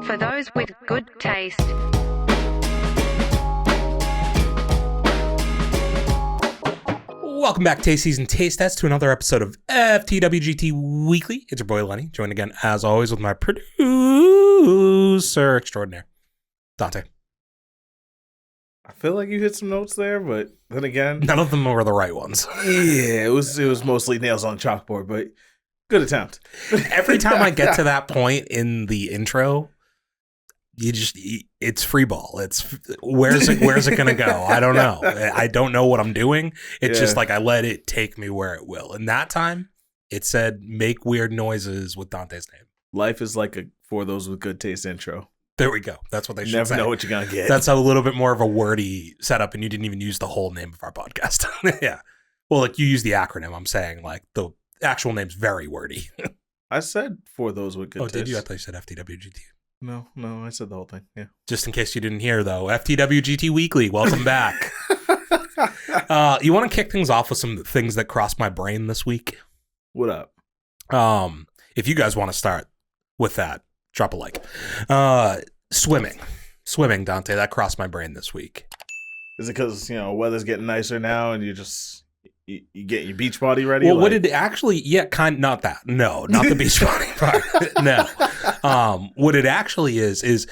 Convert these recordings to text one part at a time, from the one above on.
For those with good taste. Welcome back, Tasties and Taste Tests, to another episode of FTWGT Weekly. It's your boy Lenny, joined again, as always, with my producer extraordinaire, Dante. I feel like you hit some notes there, but then again, None of them were the right ones. yeah, it was mostly nails on chalkboard, but good attempt. Every time I get to that point in the intro, it's free ball. It's where's it gonna go? I don't know. I don't know what I'm doing. It's just like I let it take me where it will. And that time, it said make weird noises with Dante's name. Life is like a for those with good taste intro. There we go. That's what they should say. Never know what you're gonna get. That's a little bit more of a wordy setup, and you didn't even use the whole name of our podcast. Yeah. Well, like you use the acronym. I'm saying like the actual name's very wordy. I said for those with good taste. Oh, did you? I thought you said FTWGT. No, I said the whole thing. Yeah. Just in case you didn't hear, though, FTWGT Weekly, welcome back. You want to kick things off with some things that crossed my brain this week? What up? If you guys want to start with that, drop a like. Swimming, Dante, that crossed my brain this week. Is it because weather's getting nicer now and you get your beach body ready? Well, what it actually, not that. No, not the beach body part. No. What it actually is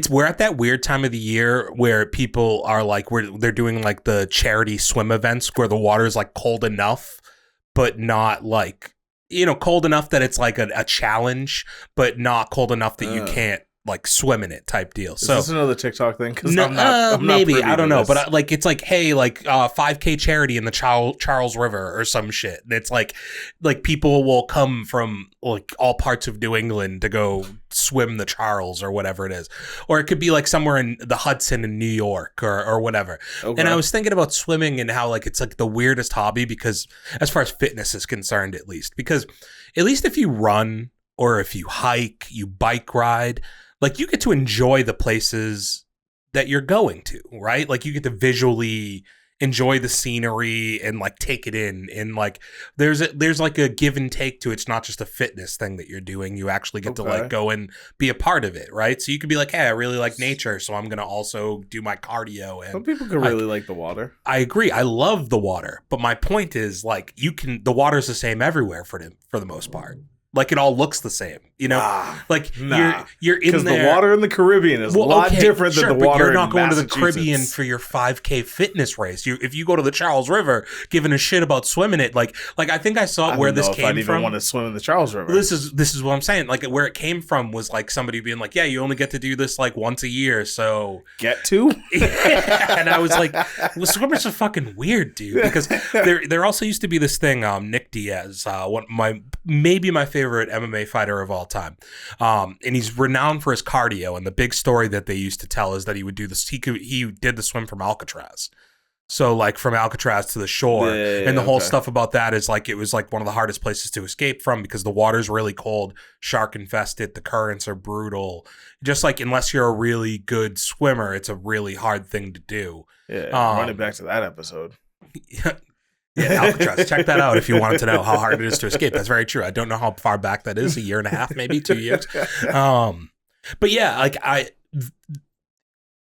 we're at that weird time of the year where people are like, they're doing like the charity swim events where the water is like cold enough, but not like, cold enough that it's like a challenge, but not cold enough that you can't like swim in it type deal. Is this another TikTok thing? No, I'm maybe not I don't know, but like it's like, hey, like 5K charity in the Charles River or some shit. And it's like people will come from like all parts of New England to go swim the Charles or whatever it is, or it could be like somewhere in the Hudson in New York or whatever. Okay. And I was thinking about swimming and how like it's like the weirdest hobby because as far as fitness is concerned, at least if you run or if you hike, you bike ride. Like, you get to enjoy the places that you're going to, right? Like, you get to visually enjoy the scenery and, like, take it in. And, like, there's like, a give and take to it. It's not just a fitness thing that you're doing. You actually get to, like, go and be a part of it, right? So you could be like, hey, I really like nature, so I'm going to also do my cardio. And some people could really like the water. I agree. I love the water. But my point is, like, the water's the same everywhere for the most part. Like, it all looks the same, you're in there. Because the water in the Caribbean is a lot different than the water in Massachusetts. You're not going to the Caribbean for your 5K fitness race. If you go to the Charles River, giving a shit about swimming it, like I think I saw where this came from. I don't even want to swim in the Charles River. This is what I'm saying. Like, where it came from was like somebody being like, yeah, you only get to do this like once a year, so get to. Yeah. And I was like, well, swimmers are fucking weird, dude. Because there also used to be this thing, Nick Diaz, maybe my favorite MMA fighter of all time. And he's renowned for his cardio. And the big story that they used to tell is that he would do this. He did the swim from Alcatraz. So like from Alcatraz to the shore. And the whole stuff about that is like, it was like one of the hardest places to escape from because the water's really cold, shark infested, the currents are brutal. Just like, unless you're a really good swimmer, it's a really hard thing to do. Yeah. Running back to that episode. Yeah, Alcatraz. Check that out if you wanted to know how hard it is to escape. That's very true. I don't know how far back that is, a year and a half, maybe 2 years. But yeah, like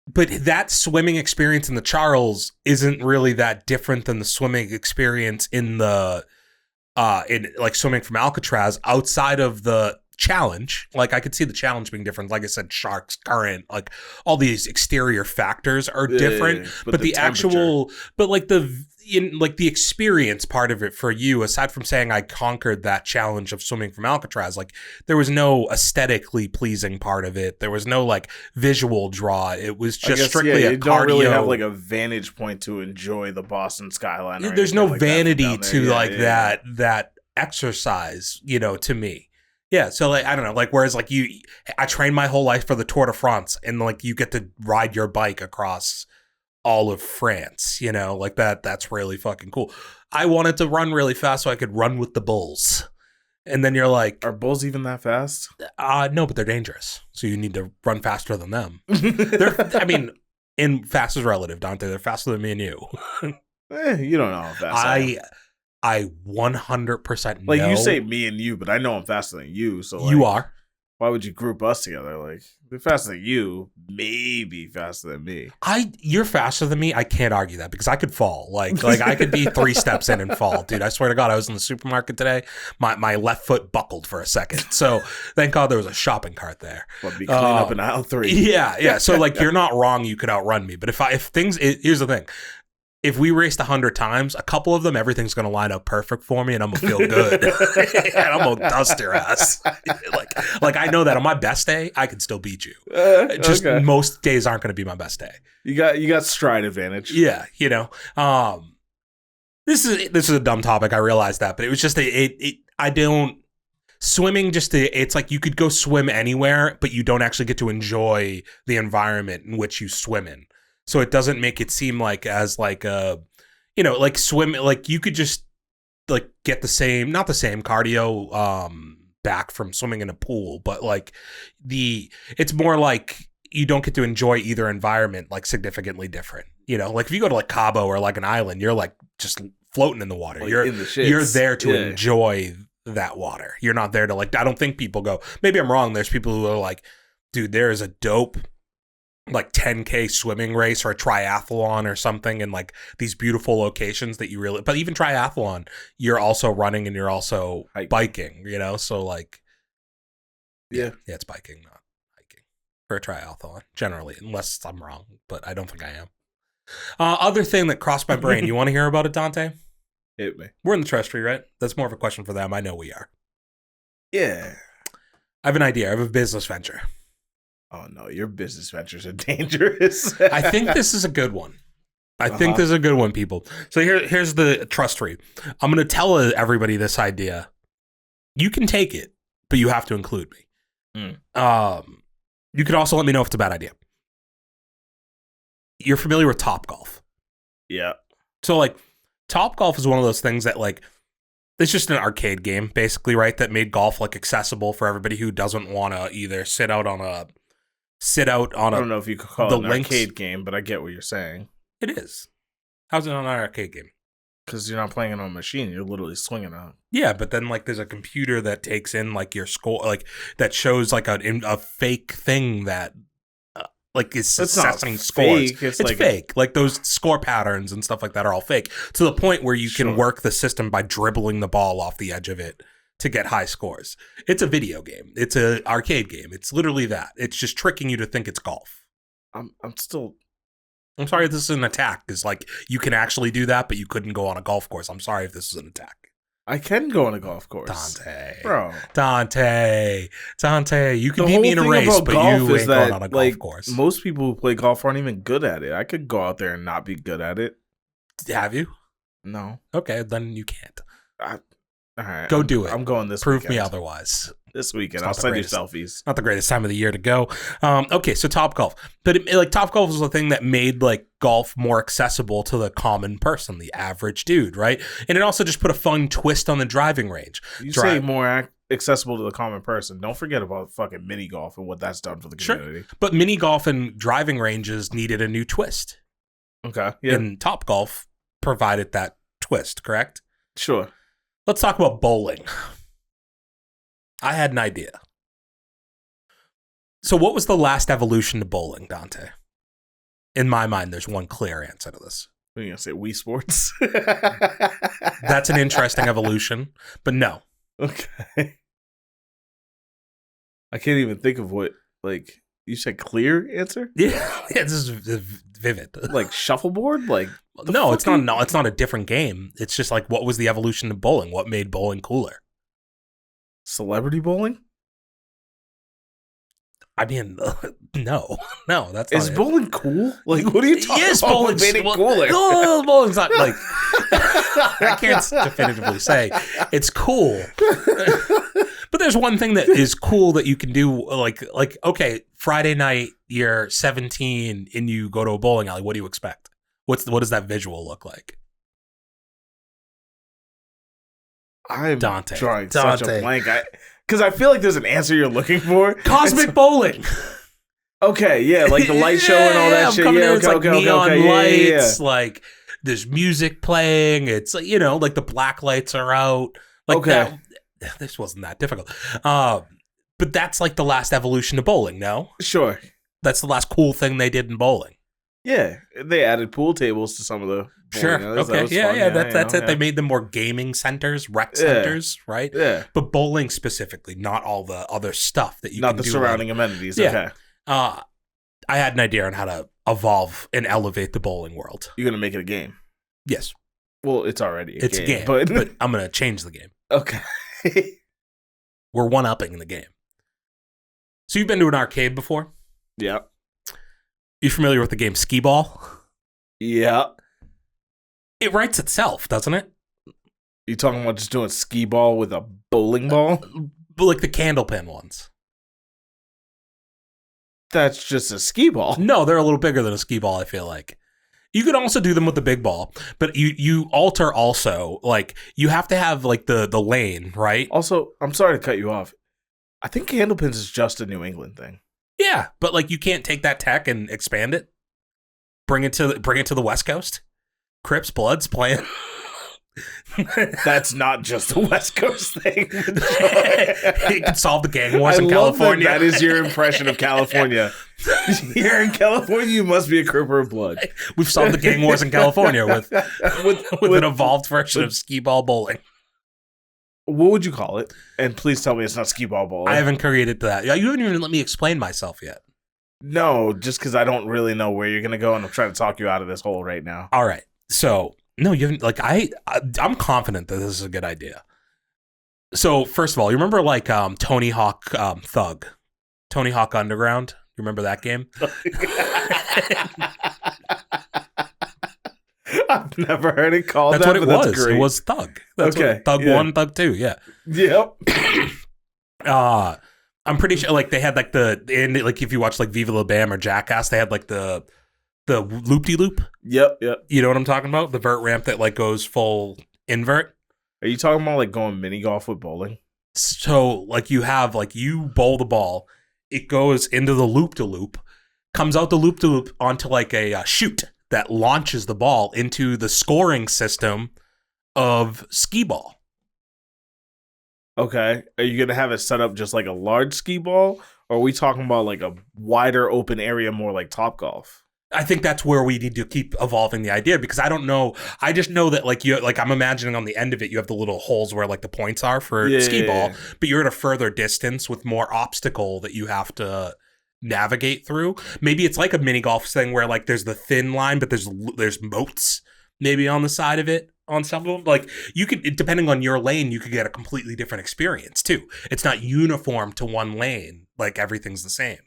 but that swimming experience in the Charles isn't really that different than the swimming experience in the in like swimming from Alcatraz outside of the challenge. Like, I could see the challenge being different. Like I said, sharks, current, like all these exterior factors are different, but the actual, but like the experience part of it for you, aside from saying I conquered that challenge of swimming from Alcatraz, like there was no aesthetically pleasing part of it. There was no like visual draw. It was just strictly a you cardio. Don't really have like a vantage point to enjoy the Boston skyline. There's no like vanity to that exercise, to me. Yeah, so like I don't know, like whereas like I trained my whole life for the Tour de France, and like you get to ride your bike across all of France, like that's really fucking cool. I wanted to run really fast so I could run with the bulls. And then you're like, are bulls even that fast? No, but they're dangerous. So you need to run faster than them. And fast is relative, Dante. They're faster than me and you. You don't know how fast I 100% know. Like, you say me and you, but I know I'm faster than you. So you are. Why would you group us together? Like, they're faster than you, maybe faster than me. You're faster than me. I can't argue that because I could fall. Like I could be 3 steps in and fall, dude. I swear to God, I was in the supermarket today. My left foot buckled for a second. So thank God there was a shopping cart there. But be clean up in aisle 3. Yeah. So like, you're not wrong. You could outrun me. But here's the thing. If we raced 100 times, a couple of them, everything's going to line up perfect for me, and I'm going to feel good. And I'm going to dust your ass. like I know that on my best day, I can still beat you. Just okay. Most days aren't going to be my best day. You got stride advantage. Yeah, you know. This is a dumb topic. I realize that, but it was just swimming. It's like you could go swim anywhere, but you don't actually get to enjoy the environment in which you swim in. So it doesn't make it seem like as like like swim, like you could just like get not the same cardio back from swimming in a pool, but like it's more like you don't get to enjoy either environment like significantly different. You know, like if you go to like Cabo or like an island, you're like just floating in the water. Like you're there to enjoy that water. You're not there to like, I don't think people go, maybe I'm wrong. There's people who are like, dude, there is a dope like 10K swimming race or a triathlon or something in like these beautiful locations that you really, but even triathlon, you're also running and you're also biking, you know? So like, yeah, it's biking, not hiking for a triathlon generally, unless I'm wrong, but I don't think I am. Other thing that crossed my brain, you want to hear about it, Dante? Hit me. We're in the trust tree, right? That's more of a question for them. I know we are. Yeah. I have an idea. I have a business venture. Oh, no, your business ventures are dangerous. I think this is a good one. I think this is a good one, people. So here's the trust tree. I'm going to tell everybody this idea. You can take it, but you have to include me. You could also let me know if it's a bad idea. You're familiar with Topgolf? Yeah. So, like, Topgolf is one of those things that, like, it's just an arcade game, basically, right? That made golf, like, accessible for everybody who doesn't want to either sit out on a I don't know if you could call it an arcade game, but I get what you're saying. It is. How's it not an arcade game? Because you're not playing it on a machine. You're literally swinging out. Yeah, but then like there's a computer that takes in like your score, like that shows like a fake thing that like is assessing scores. It's like fake. Like those score patterns and stuff like that are all fake to the point where you can work the system by dribbling the ball off the edge of it to get high scores. It's a video game. It's an arcade game. It's literally that. It's just tricking you to think it's golf. I'm sorry if this is an attack. It's like you can actually do that, but you couldn't go on a golf course. I'm sorry if this is an attack. I can go on a golf course. Dante, you can beat me in a race, but you ain't going on a golf course. Most people who play golf aren't even good at it. I could go out there and not be good at it. Have you? No. Okay, then you can't. All right, go do it. I'm going this Prove weekend. me otherwise. This weekend. I'll send you selfies. Not the greatest time of the year to go. Okay, so Topgolf. But Topgolf was the thing that made like golf more accessible to the common person, the average dude, right? And it also just put a fun twist on the driving range. You say more accessible to the common person. Don't forget about fucking mini golf and what that's done for the community. Sure. But mini golf and driving ranges needed a new twist. Okay. Yeah. And Topgolf provided that twist, correct? Sure. Let's talk about bowling. I had an idea. So what was the last evolution to bowling, Dante? In my mind, there's one clear answer to this. What are you going to say, Wii Sports? That's an interesting evolution, but no. Okay. I can't even think of what, like, you said clear answer? Yeah, this is vivid. Like shuffleboard? Like no, it's not. No, it's not a different game. It's just like what was the evolution of bowling? What made bowling cooler? Celebrity bowling? I mean, no, that's not is bowling cool? Like, what are you talking about? Bowling made it cooler? No, bowling's not like. I can't definitively say it's cool. But there's one thing that is cool that you can do, like okay, Friday night, you're 17 and you go to a bowling alley. What do you expect? What does that visual look like? I'm drawing such a blank. Because I feel like there's an answer you're looking for. Cosmic bowling. Okay, yeah, like the light show and all that shit. Yeah, it's like neon lights, like there's music playing. It's like, you know, like the black lights are out. Like okay. This wasn't that difficult. But that's like the last evolution of bowling, no? Sure. That's the last cool thing they did in bowling. Yeah, they added pool tables to some of the Sure. Okay. Yeah. That's it. Yeah. They made them more gaming centers, rec centers, right? Yeah. But bowling specifically, not all the other stuff that you Not can the do. surrounding amenities. Yeah. Okay. I had an idea on how to evolve and elevate the bowling world. You're gonna make it a game. Yes. Well, it's already a game, but I'm gonna change the game. Okay. We're one-upping the game. So you've been to an arcade before? Yeah. You familiar with the game Skee Ball? Yeah. It writes itself, doesn't it? You talking about just doing skee ball with a bowling ball? But like the candlepin ones. That's just a skee ball. No, they're a little bigger than a skee ball, I feel like. You could also do them with the big ball, but you alter also, like, you have to have, like, the lane, right? Also, I'm sorry to cut you off. I think candlepins is just a New England thing. Yeah, but, like, you can't take that tech and expand it? Bring it to the West Coast? Crips, Bloods playing? That's not just a West Coast thing. It can solve the gang wars in California. That is your impression of California. Here in California, you must be a Cripper of blood. We've solved the gang wars in California with an evolved version of skee ball bowling. What would you call it? And please tell me it's not skee ball bowling. I haven't created that. You haven't even let me explain myself yet. No, just because I don't really know where you're going to go, and I'm trying to talk you out of this hole right now. All right. So, no, you haven't, like, I'm confident that this is a good idea. So, first of all, you remember, like, Tony Hawk Thug? Tony Hawk Underground? You remember that game? I've never heard it called that's that, what it but was. that's great. It was Thug. That's okay. What, Thug 1, Thug 2, yeah. Yep. I'm pretty sure, like, they had, like, like, if you watch, like, Viva La Bam or Jackass, they had, like, the loop-de-loop. Yep. You know what I'm talking about? The vert ramp that, like, goes full invert. Are you talking about, like, going mini golf with bowling? So, like, you have, like, you bowl the ball, it goes into the loop-de-loop, comes out the loop-de-loop onto, like, a chute that launches the ball into the scoring system of skee ball. Okay. Are you going to have it set up just like a large skee ball? Or are we talking about like a wider open area, more like Topgolf? I think that's where we need to keep evolving the idea, because I don't know. I just know that, like, I'm imagining on the end of it, you have the little holes where, like, the points are for skee ball, but you're at a further distance with more obstacle that you have to navigate through. Maybe it's like a mini golf thing where, like, there's the thin line, but there's moats maybe on the side of it. On some of them, like, you could, depending on your lane, you could get a completely different experience too. It's not uniform to one lane, like everything's the same.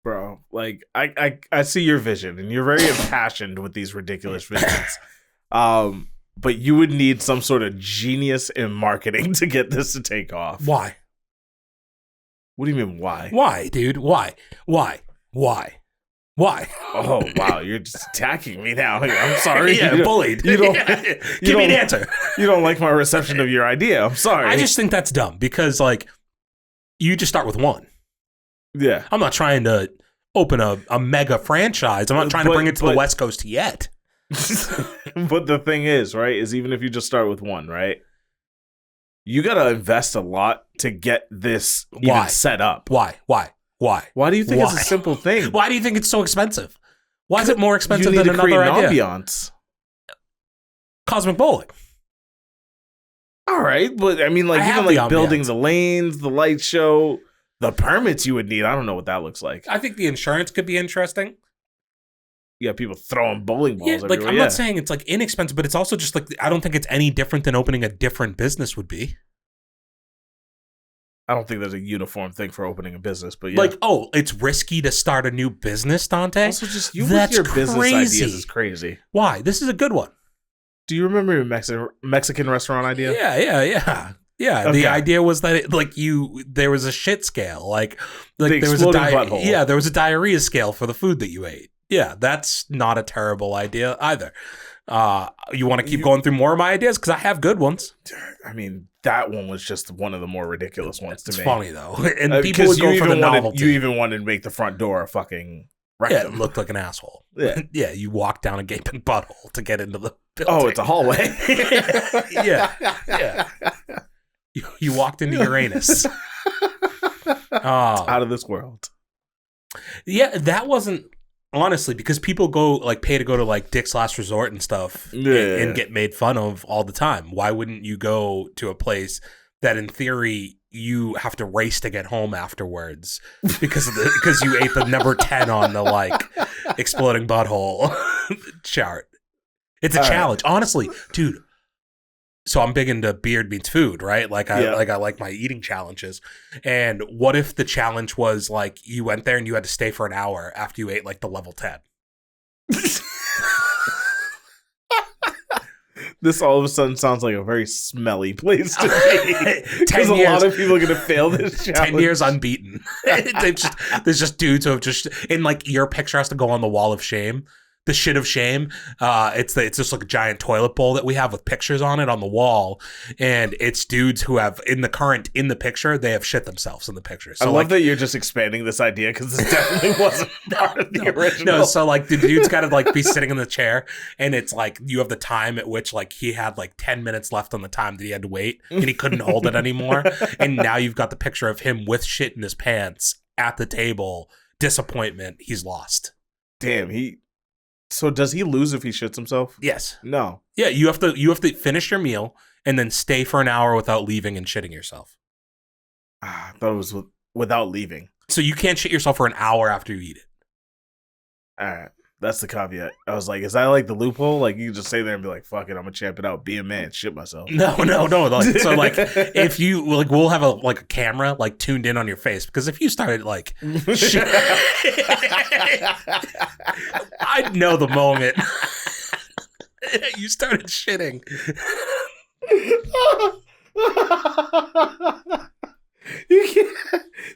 Bro, like, I see your vision, and you're very impassioned with these ridiculous visions. But you would need some sort of genius in marketing to get this to take off. Why? What do you mean, why? Why, dude? Why? Oh, wow, you're just attacking me now. I'm sorry. Yeah, bullied. Give me an answer. You don't like my reception of your idea. I'm sorry. I just think that's dumb, because, like, you just start with one. Yeah. I'm not trying to open a mega franchise. I'm not trying to bring it to the West Coast yet. But the thing is, right, is even if you just start with one, right, you got to invest a lot to get this even set up. Why? Why do you think it's a simple thing? Why do you think it's so expensive? Why is it more expensive than another create an idea? Ambiance. Cosmic bowling. All right, but I mean, like, even like building the lanes, the light show, the permits you would need. I don't know what that looks like. I think the insurance could be interesting. You got people throwing bowling balls everywhere. Like, I'm not saying it's, like, inexpensive, but it's also just, like, I don't think it's any different than opening a different business would be. I don't think there's a uniform thing for opening a business, but yeah. Like, oh, it's risky to start a new business, Dante? Also, just you with your business ideas is crazy. Why? This is a good one. Do you remember your Mexican restaurant idea? Yeah. Okay. The idea was that there was a shit scale, like the there was a butthole. Yeah, there was a diarrhea scale for the food that you ate. Yeah, that's not a terrible idea either. You want to keep going through more of my ideas, because I have good ones. I mean, that one was just one of the more ridiculous ones to me. It's funny though, and people would go for the novelty. You even wanted to make the front door a fucking rectum. Yeah, it looked like an asshole. Yeah, yeah. You walk down a gaping butthole to get into the building. Oh, it's a hallway. yeah. You walked into Uranus. Out of this world. Yeah, that wasn't honestly because people go like pay to go to like Dick's Last Resort and stuff and get made fun of all the time. Why wouldn't you go to a place that in theory you have to race to get home afterwards because you ate the number 10 on the like exploding butthole chart? It's a challenge, honestly, dude. So I'm big into beard meets food, right? Like I like my eating challenges. And what if the challenge was like you went there and you had to stay for an hour after you ate like the level 10? This all of a sudden sounds like a very smelly place to be. Because a lot of people are going to fail this challenge. 10 years unbeaten. There's just dudes who have just, and like your picture has to go on the wall of shame. The shit of shame. It's just like a giant toilet bowl that we have with pictures on it on the wall, and it's dudes who have in the picture they have shit themselves in the picture. So I love that you're just expanding this idea because this definitely wasn't part of the original. No, so like the dude's got to like be sitting in the chair, and it's like you have the time at which like he had like 10 minutes left on the time that he had to wait, and he couldn't hold it anymore, and now you've got the picture of him with shit in his pants at the table. Disappointment. He's lost. Damn. So does he lose if he shits himself? Yes. No. Yeah, you have to finish your meal and then stay for an hour without leaving and shitting yourself. I thought it was without leaving. So you can't shit yourself for an hour after you eat it. All right. That's the caveat. I was like, is that like the loophole? Like, you can just stay there and be like, fuck it, I'm going to champ it out. Be a man. Shit myself. No. Like, so, like, if you, like, we'll have a camera, like, tuned in on your face. Because if you started, like, I'd know the moment you started shitting.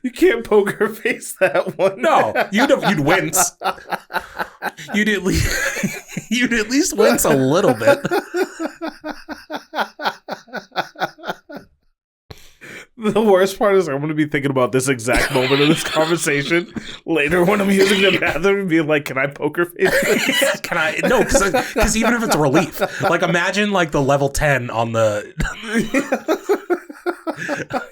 You can't poker face that one. No, you'd wince. You'd at least wince a little bit. The worst part is I'm going to be thinking about this exact moment of this conversation later when I'm using the bathroom and being like, can I poker face this? Can I? No, because even if it's a relief, like imagine like the level 10 on the,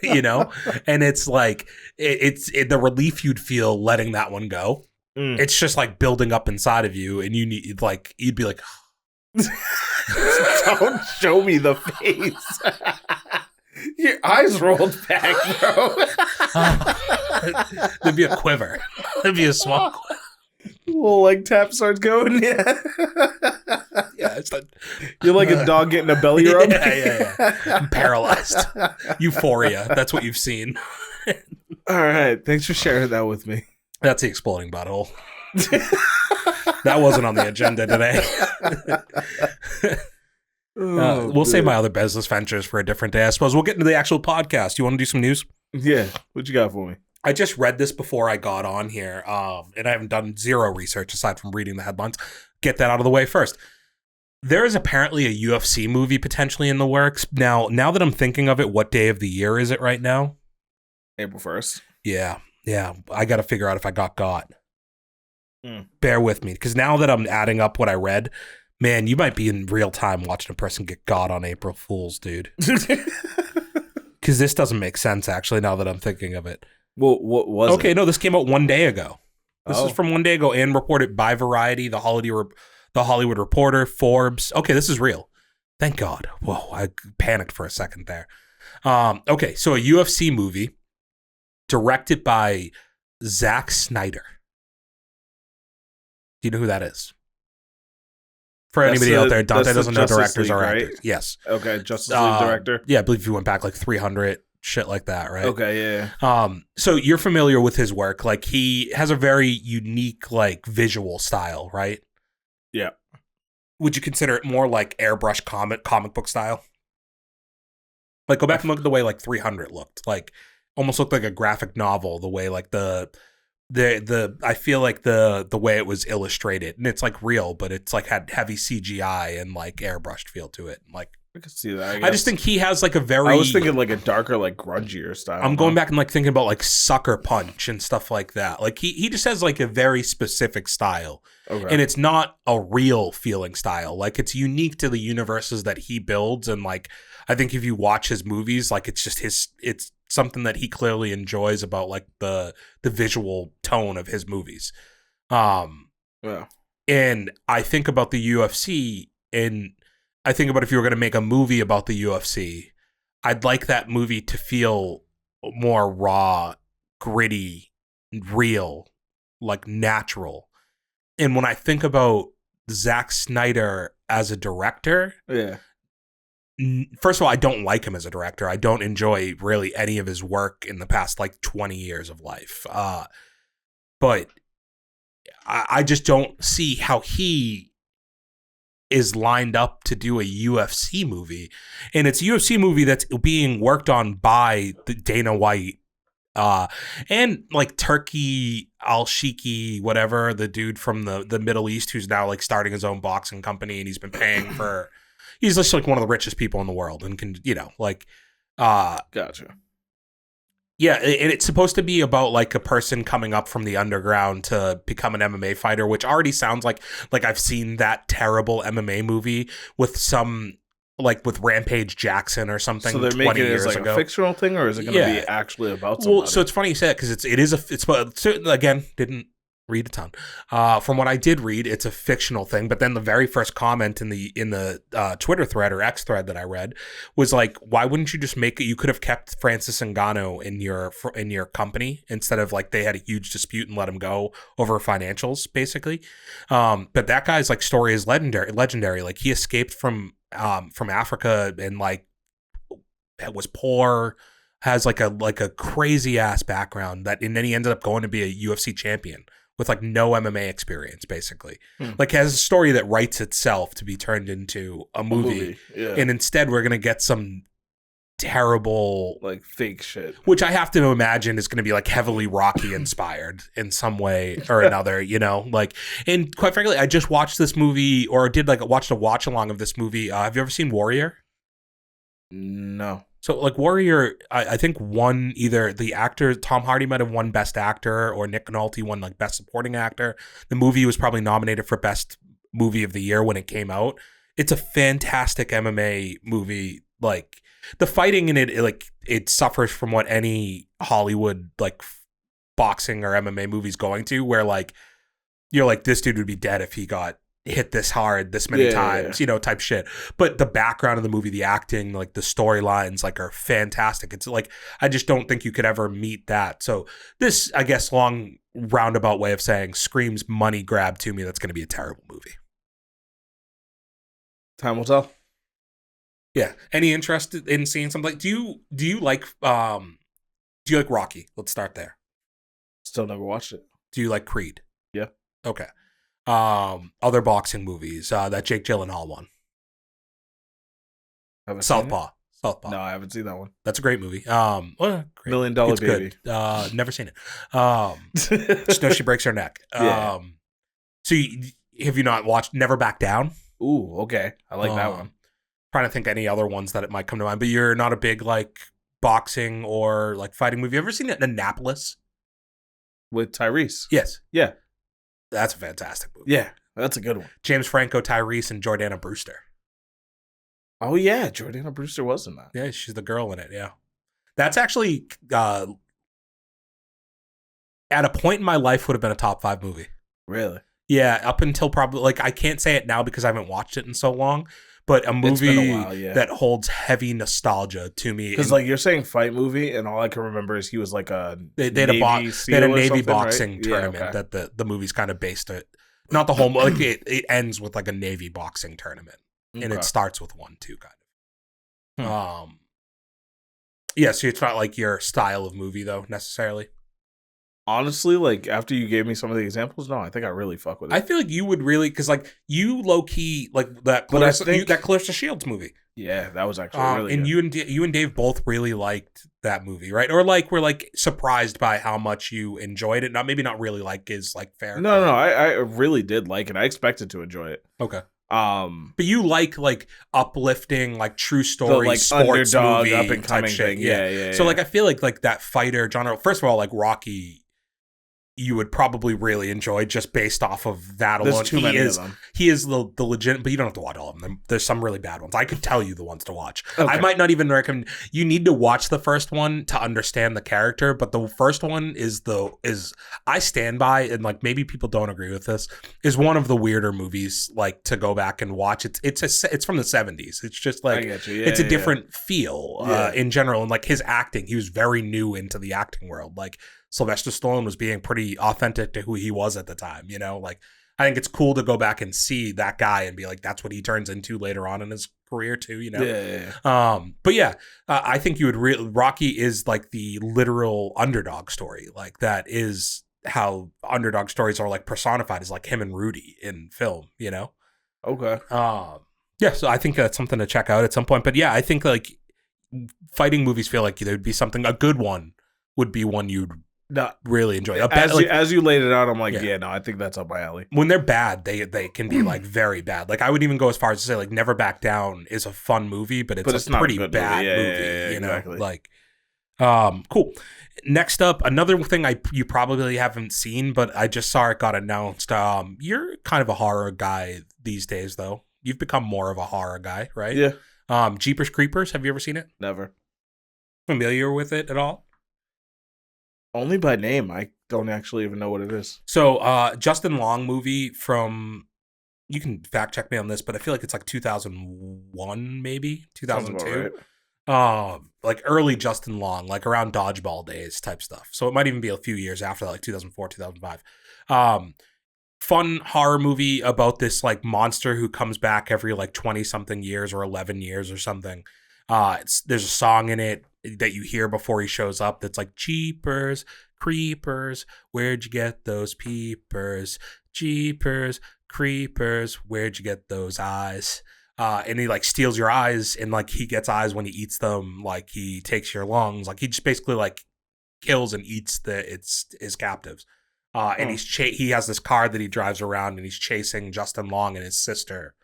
you know, and it's like, it's the relief you'd feel letting that one go. It's just like building up inside of you, and you'd be like, don't show me the face. Your eyes rolled back, bro. There'd be a quiver. There'd be a small quiver. Little like tap starts going. Yeah. Yeah, it's like you're like a dog getting a belly rub. Yeah. I'm paralyzed. Euphoria. That's what you've seen. All right. Thanks for sharing that with me. That's the exploding butthole. That wasn't on the agenda today. We'll save my other business ventures for a different day. I suppose we'll get into the actual podcast. You want to do some news? Yeah. What you got for me? I just read this before I got on here, and I haven't done zero research aside from reading the headlines. Get that out of the way first. There is apparently a UFC movie potentially in the works. Now that I'm thinking of it, what day of the year is it right now? April 1st. Yeah. I got to figure out if I got. Bear with me, because now that I'm adding up what I read, man, you might be in real time watching a person get got on April Fool's, dude. Because this doesn't make sense, actually, now that I'm thinking of it. Well, what was it? Okay, no, this came out 1 day ago. This is from 1 day ago and reported by Variety, the Hollywood Reporter, Forbes. Okay, this is real. Thank God. Whoa, I panicked for a second there. Okay, so a UFC movie directed by Zack Snyder. Do you know who that is? For anybody out there, Dante doesn't know directors or actors. Right? Yes. Okay, Justice League director. Yeah, I believe you went back like 300, shit like that, right? Okay, yeah. So you're familiar with his work. Like, he has a very unique, like, visual style, right? Yeah. Would you consider it more like airbrush comic book style? Like, go back and look at the way, like, 300 looked. Like, almost looked like a graphic novel, the way, like, I feel like the way it was illustrated, and it's like real, but it's like had heavy CGI and like airbrushed feel to it. Like, I can see that. I just think he has like a very. I was thinking like a darker, like grungier style. I'm going back and like thinking about like Sucker Punch and stuff like that. Like he just has like a very specific style, and it's not a real feeling style. Like, it's unique to the universes that he builds, and like I think if you watch his movies, like it's just it's something that he clearly enjoys about like the visual tone of his movies. Yeah. And I think about the UFC, and I think about if you were going to make a movie about the UFC, I'd like that movie to feel more raw, gritty, real, like natural. And when I think about Zack Snyder as a director, first of all, I don't like him as a director. I don't enjoy really any of his work in the past like 20 years of life. But I just don't see how he is lined up to do a UFC movie. And it's a UFC movie that's being worked on by Dana White and like Turkey Al-Shiki, whatever, the dude from the Middle East who's now like starting his own boxing company, and he's been paying for he's just like one of the richest people in the world and can, like gotcha. Yeah, and it's supposed to be about like a person coming up from the underground to become an MMA fighter, which already sounds like I've seen that terrible MMA movie with some like with Rampage Jackson or something. So they're making it as like a fictional thing, or is it going to be actually about somebody? Well, so it's funny you say that because it's again, didn't read a ton. From what I did read, it's a fictional thing. But then the very first comment in the Twitter thread or X thread that I read was like, why wouldn't you just make it? You could have kept Francis Ngannou in your company instead of like they had a huge dispute and let him go over financials, basically. But that guy's like story is legendary. Like he escaped from Africa and like was poor, has like a crazy ass background and then he ended up going to be a UFC champion with like no MMA experience, basically. Like has a story that writes itself to be turned into a movie. Yeah. And instead we're going to get some terrible like fake shit, which I have to imagine is going to be like heavily Rocky inspired in some way or another, like, and quite frankly, I just watched this movie or watched a watch along of this movie. Have you ever seen Warrior? No. So like Warrior, I think won either the actor, Tom Hardy might have won Best Actor or Nick Nolte won like Best Supporting Actor. The movie was probably nominated for Best Movie of the Year when it came out. It's a fantastic MMA movie. Like the fighting in it suffers from what any Hollywood like boxing or MMA movie's going to, where like you're like, this dude would be dead if he got hit this hard this many times, type shit. But the background of the movie, the acting, like the storylines, like are fantastic. It's like I just don't think you could ever meet that. So this, I guess, long roundabout way of saying screams money grab to me. That's going to be a terrible movie. Time will tell. Yeah. Any interest in seeing something? Like, do you like Rocky? Let's start there. Still never watched it. Do you like Creed? Yeah. Okay. Other boxing movies that Jake Gyllenhaal won. Southpaw. No, I haven't seen that one. That's a great movie. Well, great. $1 Million Baby. Good. Never seen it. Just know she breaks her neck. Yeah. So have you not watched Never Back Down? Ooh, okay. I like that one. Trying to think any other ones that it might come to mind, but you're not a big like boxing or like fighting movie. You ever seen Annapolis? With Tyrese? Yes. Yeah. That's a fantastic movie. Yeah, that's a good one. James Franco, Tyrese, and Jordana Brewster. Oh, yeah. Jordana Brewster was in that. Yeah, she's the girl in it. Yeah. That's actually, at a point in my life, would have been a top 5 movie. Really? Yeah, up until probably, like, I can't say it now because I haven't watched it in so long, but a movie that holds heavy nostalgia to me. Because, like, you're saying fight movie, and all I can remember is he was like a they had a Navy boxing tournament that the movie's kind of based it. Not the whole, like, it ends with, like, a Navy boxing tournament, and it starts with 1, 2, kind of. Yeah, so it's not, like, your style of movie, though, necessarily. Honestly, like, after you gave me some of the examples, no, I think I really fuck with it. I feel like you would really, because, like, you low-key, like, that Clarissa Shields movie. Yeah, that was actually really and good. you and Dave both really liked that movie, right? Or, like, were, like, surprised by how much you enjoyed it. Maybe not really like is, like, fair. No, I really did like it. I expected to enjoy it. Okay. But you like uplifting, like true story, like sports underdog, movie up and coming type shit. thing. Yeah. So like I feel like that fighter genre. First of all, like Rocky you would probably really enjoy just based off of that alone. There's too many of them. He is the legit, but you don't have to watch all of them. There's some really bad ones. I could tell you the ones to watch. Okay. I might not even recommend. You need to watch the first one to understand the character, but the first one is I stand by, and like maybe people don't agree with this, is one of the weirder movies like to go back and watch. It's from the 70s. It's just like it's a different feel in general, and like his acting, he was very new into the acting world. Like Sylvester Stallone was being pretty authentic to who he was at the time, you know? Like, I think it's cool to go back and see that guy and be like, that's what he turns into later on in his career too, you know? But yeah, I think you would Rocky is like the literal underdog story. Like, that is how underdog stories are like personified, is like him and Rudy in film, you know? Okay. Yeah, so I think that's something to check out at some point. But yeah, I think like fighting movies feel like there'd be something, a good one would be one you'd really enjoy. As you laid it out, I'm like, no, I think that's up my alley. When they're bad, they can be like very bad. Like, I would even go as far as to say like Never Back Down is a fun movie, but it's a pretty bad movie. You know, exactly. Like, cool. Next up, another thing you probably haven't seen, but I just saw it got announced. You're kind of a horror guy these days, though. You've become more of a horror guy, right? Yeah. Jeepers Creepers. Have you ever seen it? Never. Familiar with it at all? Only by name. I don't actually even know what it is. So, Justin Long movie from, you can fact check me on this, but I feel like it's like 2001, maybe 2002. Like early Justin Long, like around Dodgeball days type stuff. So it might even be a few years after that, like 2004, 2005. Fun horror movie about this like monster who comes back every like 20 something years or 11 years or something. There's a song in it that you hear before he shows up that's like, Jeepers Creepers, where'd you get those peepers? Jeepers Creepers, where'd you get those eyes? And he like steals your eyes, and like he gets eyes when he eats them. Like, he takes your lungs. Like, he just basically like kills and eats his captives. And he has this car that he drives around, and he's chasing Justin Long and his sister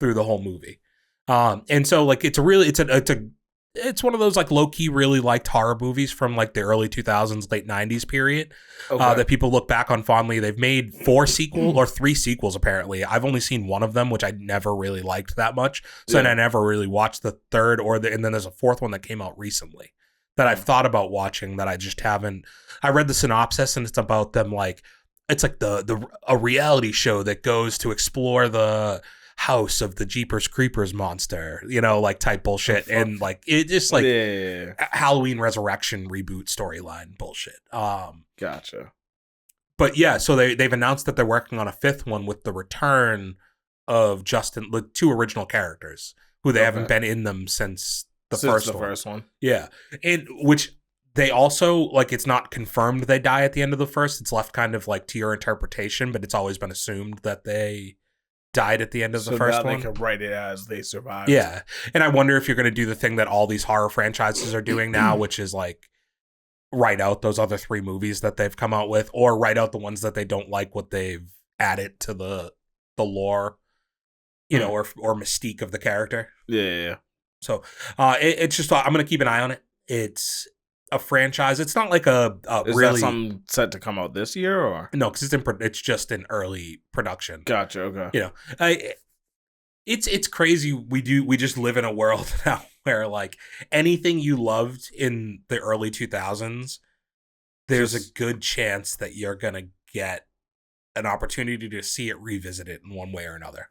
through the whole movie. And so like it's one of those like low key really liked horror movies from like the early 2000s, late 90s period that people look back on fondly. They've made 3 sequels apparently. I've only seen one of them, which I never really liked that much. So then I never really watched the third and then there's a 4th one that came out recently that I've thought about watching that I just haven't. I read the synopsis, and it's about them like, it's like a reality show that goes to explore the house of the Jeepers Creepers monster, you know, like type bullshit. And like, it just like Halloween Resurrection reboot storyline bullshit. Gotcha. But yeah, so they've announced that they're working on a 5th one with the return of the 2 original characters who they haven't been in them since the first one. Yeah. And which they also, like, it's not confirmed they die at the end of the first. It's left kind of like to your interpretation, but it's always been assumed that they died at the end of the first one. They can write it as they survived. Yeah. And I wonder if you're going to do the thing that all these horror franchises are doing now, which is like write out those other 3 movies that they've come out with, or write out the ones that they don't like what they've added to the lore, you know, or mystique of the character. Yeah. So it's just, I'm going to keep an eye on it. It's a franchise. It's not like a is really that something set to come out this year, or no? Because it's just in early production. Gotcha. Okay. You know, it's crazy. We just live in a world now where like anything you loved in the early 2000s, there's a good chance that you're gonna get an opportunity to see it revisited in one way or another.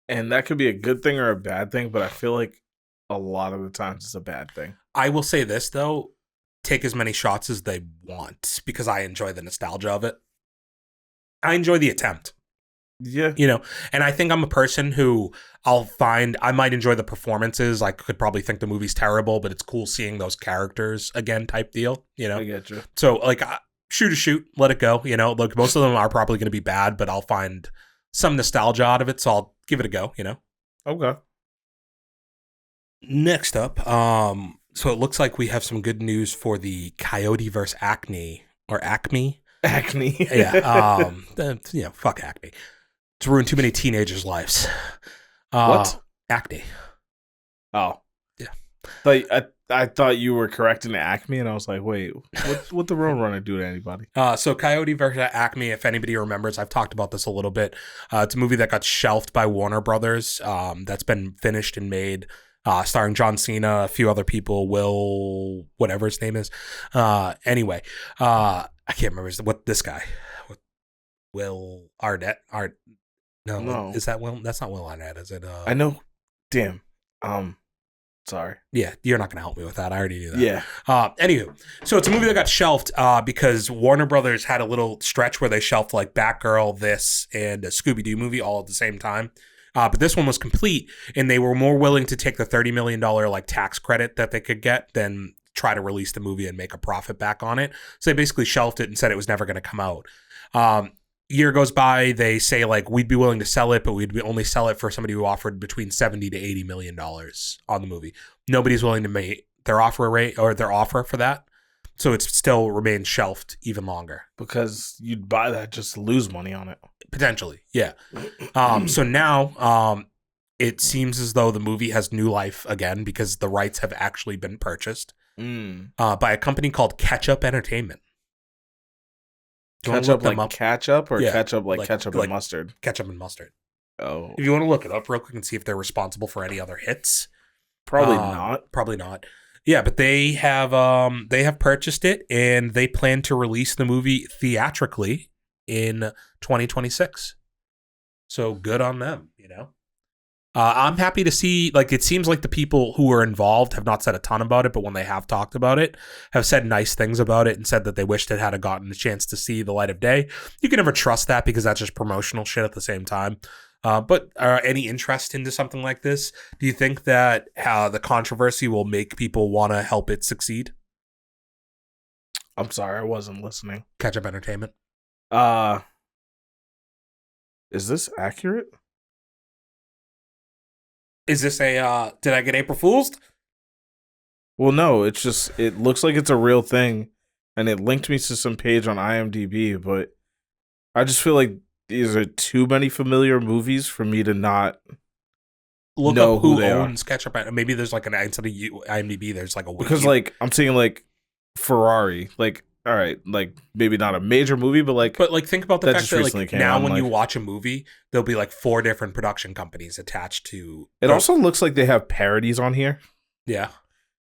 And that could be a good thing or a bad thing, but I feel like a lot of the times it's a bad thing. I will say this though. Take as many shots as they want because I enjoy the nostalgia of it. I enjoy the attempt. Yeah. You know, and I think I'm a person who I might enjoy the performances. I could probably think the movie's terrible, but it's cool seeing those characters again type deal, you know? I get you. So like shoot, let it go. You know, look, most of them are probably going to be bad, but I'll find some nostalgia out of it. So I'll give it a go, you know? Okay. Next up, so it looks like we have some good news for the Coyote Vs Acme or Acme. Acme. Yeah. Fuck Acme. It's ruined too many teenagers' lives. What? Acne. Oh. Yeah. But I thought you were correcting Acme, and I was like, wait, what the Roadrunner do to anybody? So Coyote vs. Acme, if anybody remembers, I've talked about this a little bit. It's a movie that got shelved by Warner Brothers. That's been finished and made, starring John Cena, a few other people, Will, whatever his name is. Anyway, I can't remember what this guy, Will Arnett. No, is that Will? That's not Will Arnett, is it? I know. Damn. Sorry. Yeah, you're not going to help me with that. I already knew that. Yeah. Anywho, so it's a movie that got shelved because Warner Brothers had a little stretch where they shelved like Batgirl, this, and a Scooby-Doo movie all at the same time. But this one was complete, and they were more willing to take the $30 million like tax credit that they could get than try to release the movie and make a profit back on it. So they basically shelved it and said it was never going to come out. Year goes by, they say like we'd be willing to sell it, but we'd only sell it for somebody who offered between $70 to $80 million on the movie. Nobody's willing to make their offer rate or their offer for that, so it still remains shelved even longer. Because you'd buy that just to lose money on it. Potentially, yeah. So now it seems as though the movie has new life again because the rights have actually been purchased by a company called Ketchup Entertainment. Ketchup like ketchup or yeah, ketchup like ketchup and mustard? Ketchup and mustard. Oh. If you want to look it up real quick and see if they're responsible for any other hits. Probably not. Probably not. Yeah, but they have purchased it and they plan to release the movie theatrically in 2026. So good on them, you know? I'm happy to see, like, it seems like the people who are involved have not said a ton about it, but when they have talked about it, have said nice things about it and said that they wished it had gotten a chance to see the light of day. You can never trust that because that's just promotional shit at the same time. But any interest into something like this? Do you think that the controversy will make people want to help it succeed? I'm sorry, I wasn't listening. Ketchup Entertainment. Is this accurate? Is this a, did I get April Fool's? Well, no, it's just, it looks like it's a real thing, and it linked me to some page on IMDb, but I just feel like these are too many familiar movies for me to not look know up who they owns Ketchup. Maybe there's like an, instead of IMDb, there's like a wiki. Because, like, I'm seeing, like, Ferrari, like, all right, like, maybe not a major movie, but like think about the fact that like now when like, you watch a movie, there'll be like 4 different production companies attached to it. Also looks like they have parodies on here. Yeah.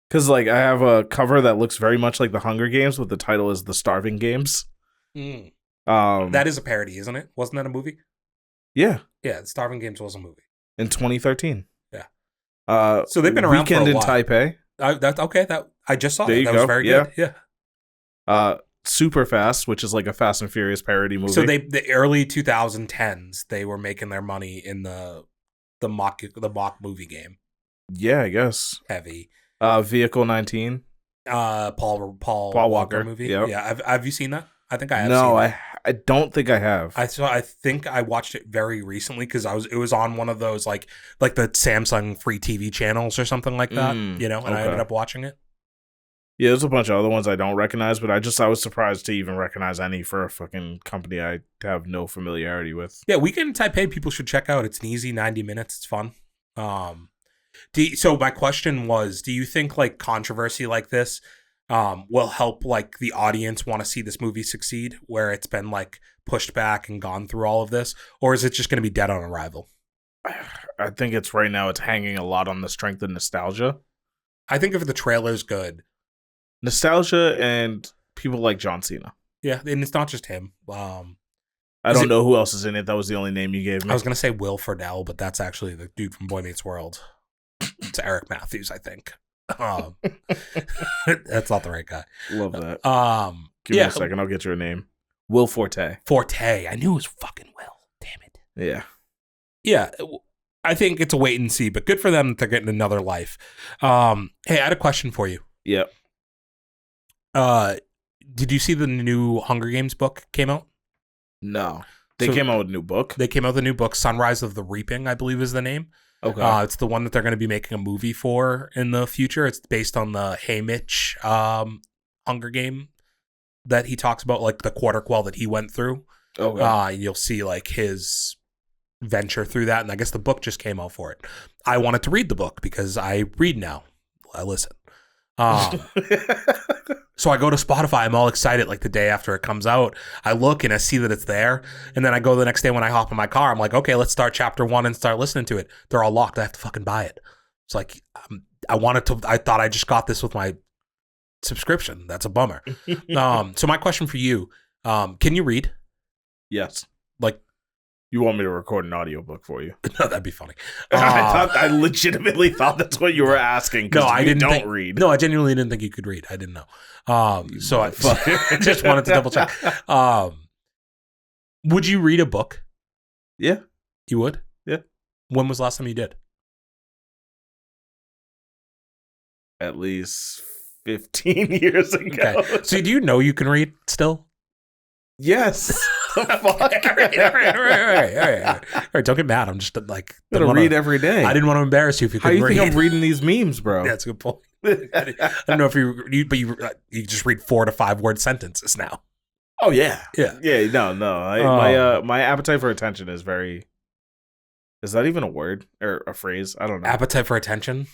Because like I have a cover that looks very much like the Hunger Games, but the title is The Starving Games. That is a parody, isn't it? Wasn't that a movie? Yeah. Yeah, The Starving Games was a movie. In 2013. Yeah. So they've been around Weekend for a while. in Taipei. That I just saw. There that was very good. Yeah. Super Fast, which is like a Fast and Furious parody movie. So the early 2010s, they were making their money in the mock movie game. Yeah, I guess. Heavy. Vehicle 19. Paul Walker movie. Yep. Yeah. Have you seen that? I think I have. No, seen I don't think I have. I think I watched it very recently because it was on one of those like the Samsung free TV channels or something like that. You know, and I ended up watching it. Yeah, there's a bunch of other ones I don't recognize, but I was surprised to even recognize any for a fucking company I have no familiarity with. Yeah, Weekend in Taipei, people should check out. It's an easy 90 minutes. It's fun. So my question was, do you think like controversy like this will help like the audience want to see this movie succeed, where it's been like pushed back and gone through all of this, or is it just going to be dead on arrival? I think it's right now it's hanging a lot on the strength of nostalgia. I think if the trailer's good. Nostalgia and people like John Cena. Yeah, and it's not just him. I don't know who else is in it. That was the only name you gave me. I was going to say Will Friedle, but that's actually the dude from Boy Meets World. It's Eric Matthews, I think. That's not the right guy. Love that. Give me a second. I'll get your name. Will Forte. I knew it was fucking Will. Damn it. Yeah. Yeah. I think it's a wait and see, but good for them that they're getting another life. Hey, I had a question for you. Yep. Did you see the new Hunger Games book came out? No. They came out with a new book? They came out with a new book, Sunrise of the Reaping, I believe is the name. Okay. It's the one that they're going to be making a movie for in the future. It's based on the Haymitch Hunger Game that he talks about, like the quarter quell that he went through. Okay. You'll see like his venture through that, and I guess the book just came out for it. I wanted to read the book because I read now. I listen. So I go to Spotify. I'm all excited like the day after it comes out. I look and I see that it's there. And then I go the next day when I hop in my car. I'm like, okay, let's start chapter 1 and start listening to it. They're all locked. I have to fucking buy it. It's like, I thought I just got this with my subscription. That's a bummer. So my question for you, can you read? Yes. Like, you want me to record an audiobook for you? No, that'd be funny. I legitimately thought that's what you were asking. No, I didn't read. No, I genuinely didn't think you could read. I didn't know. So I just wanted to double check. Would you read a book? Yeah. You would? Yeah. When was the last time you did? At least 15 years ago. Okay. So do you know you can read still? Yes. The fuck? All right. Don't get mad. I'm just like... I'm going to read every day. I didn't want to embarrass you if you couldn't read. How do you think I'm reading these memes, bro? That's a good point. I don't know if you just read 4 to 5 word sentences now. Oh, yeah. Yeah. Yeah, no. My appetite for attention is very... Is that even a word or a phrase? I don't know. Appetite for attention?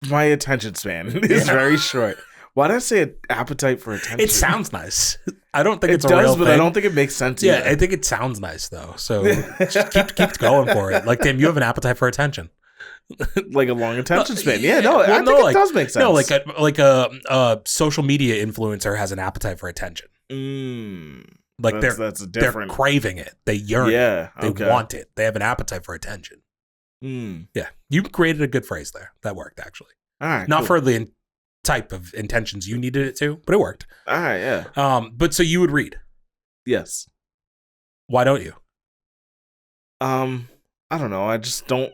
My attention span is very short. Why did I say appetite for attention? It sounds nice. I don't think it's a real real thing. But I don't think it makes sense Yeah, either. I think it sounds nice, though. So just keep going for it. Like, Tim, you have an appetite for attention. Like a long attention span. Yeah, no, well, I think it does make sense. No, like a social media influencer has an appetite for attention. Like that's a different... They're craving it. They yearn it. They want it. They have an appetite for attention. Yeah, you created a good phrase there. That worked, actually. All right, not for the type of intentions you needed it to, but it worked. All right, yeah. But so you would read? Yes. Why don't you? I don't know. I just don't.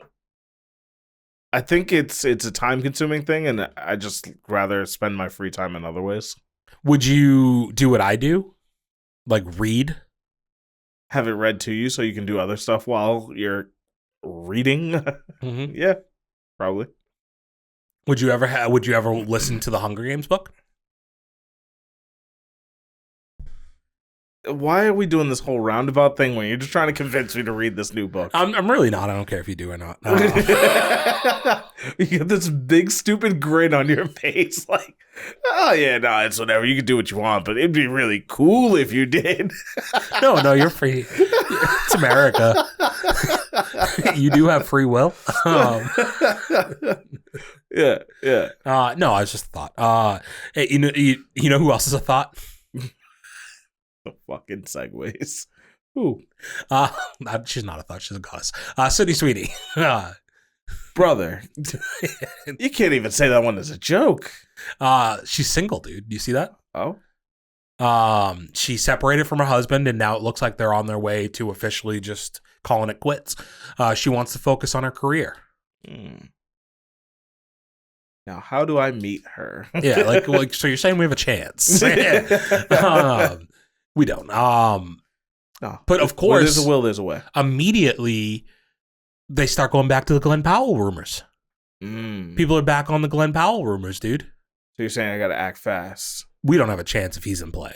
I think it's a time consuming thing, and I just rather spend my free time in other ways. Would you do what I do? Like read? Have it read to you so you can do other stuff while you're reading? Mm-hmm. Yeah, probably. Would you ever listen to the Hunger Games book? Why are we doing this whole roundabout thing when you're just trying to convince me to read this new book? I'm really not. I don't care if you do or not. You get this big stupid grin on your face, like, oh yeah, no, it's whatever. You can do what you want, but it'd be really cool if you did. No, you're free. It's America. You do have free will. Yeah. No, I was just a thought. Hey, you know who else is a thought? The fucking segues. Who? She's not a thought. She's a goddess. Sweeney. Brother, you can't even say that one as a joke. She's single, dude. Do you see that? Oh. She separated from her husband, and now it looks like they're on their way to officially just calling it quits. She wants to focus on her career. Now, how do I meet her? Yeah, like so you're saying we have a chance? We don't. No. But of course, where there's a will, there's a way. Immediately, they start going back to the Glenn Powell rumors. People are back on the Glenn Powell rumors, dude. So you're saying I got to act fast? We don't have a chance if he's in play.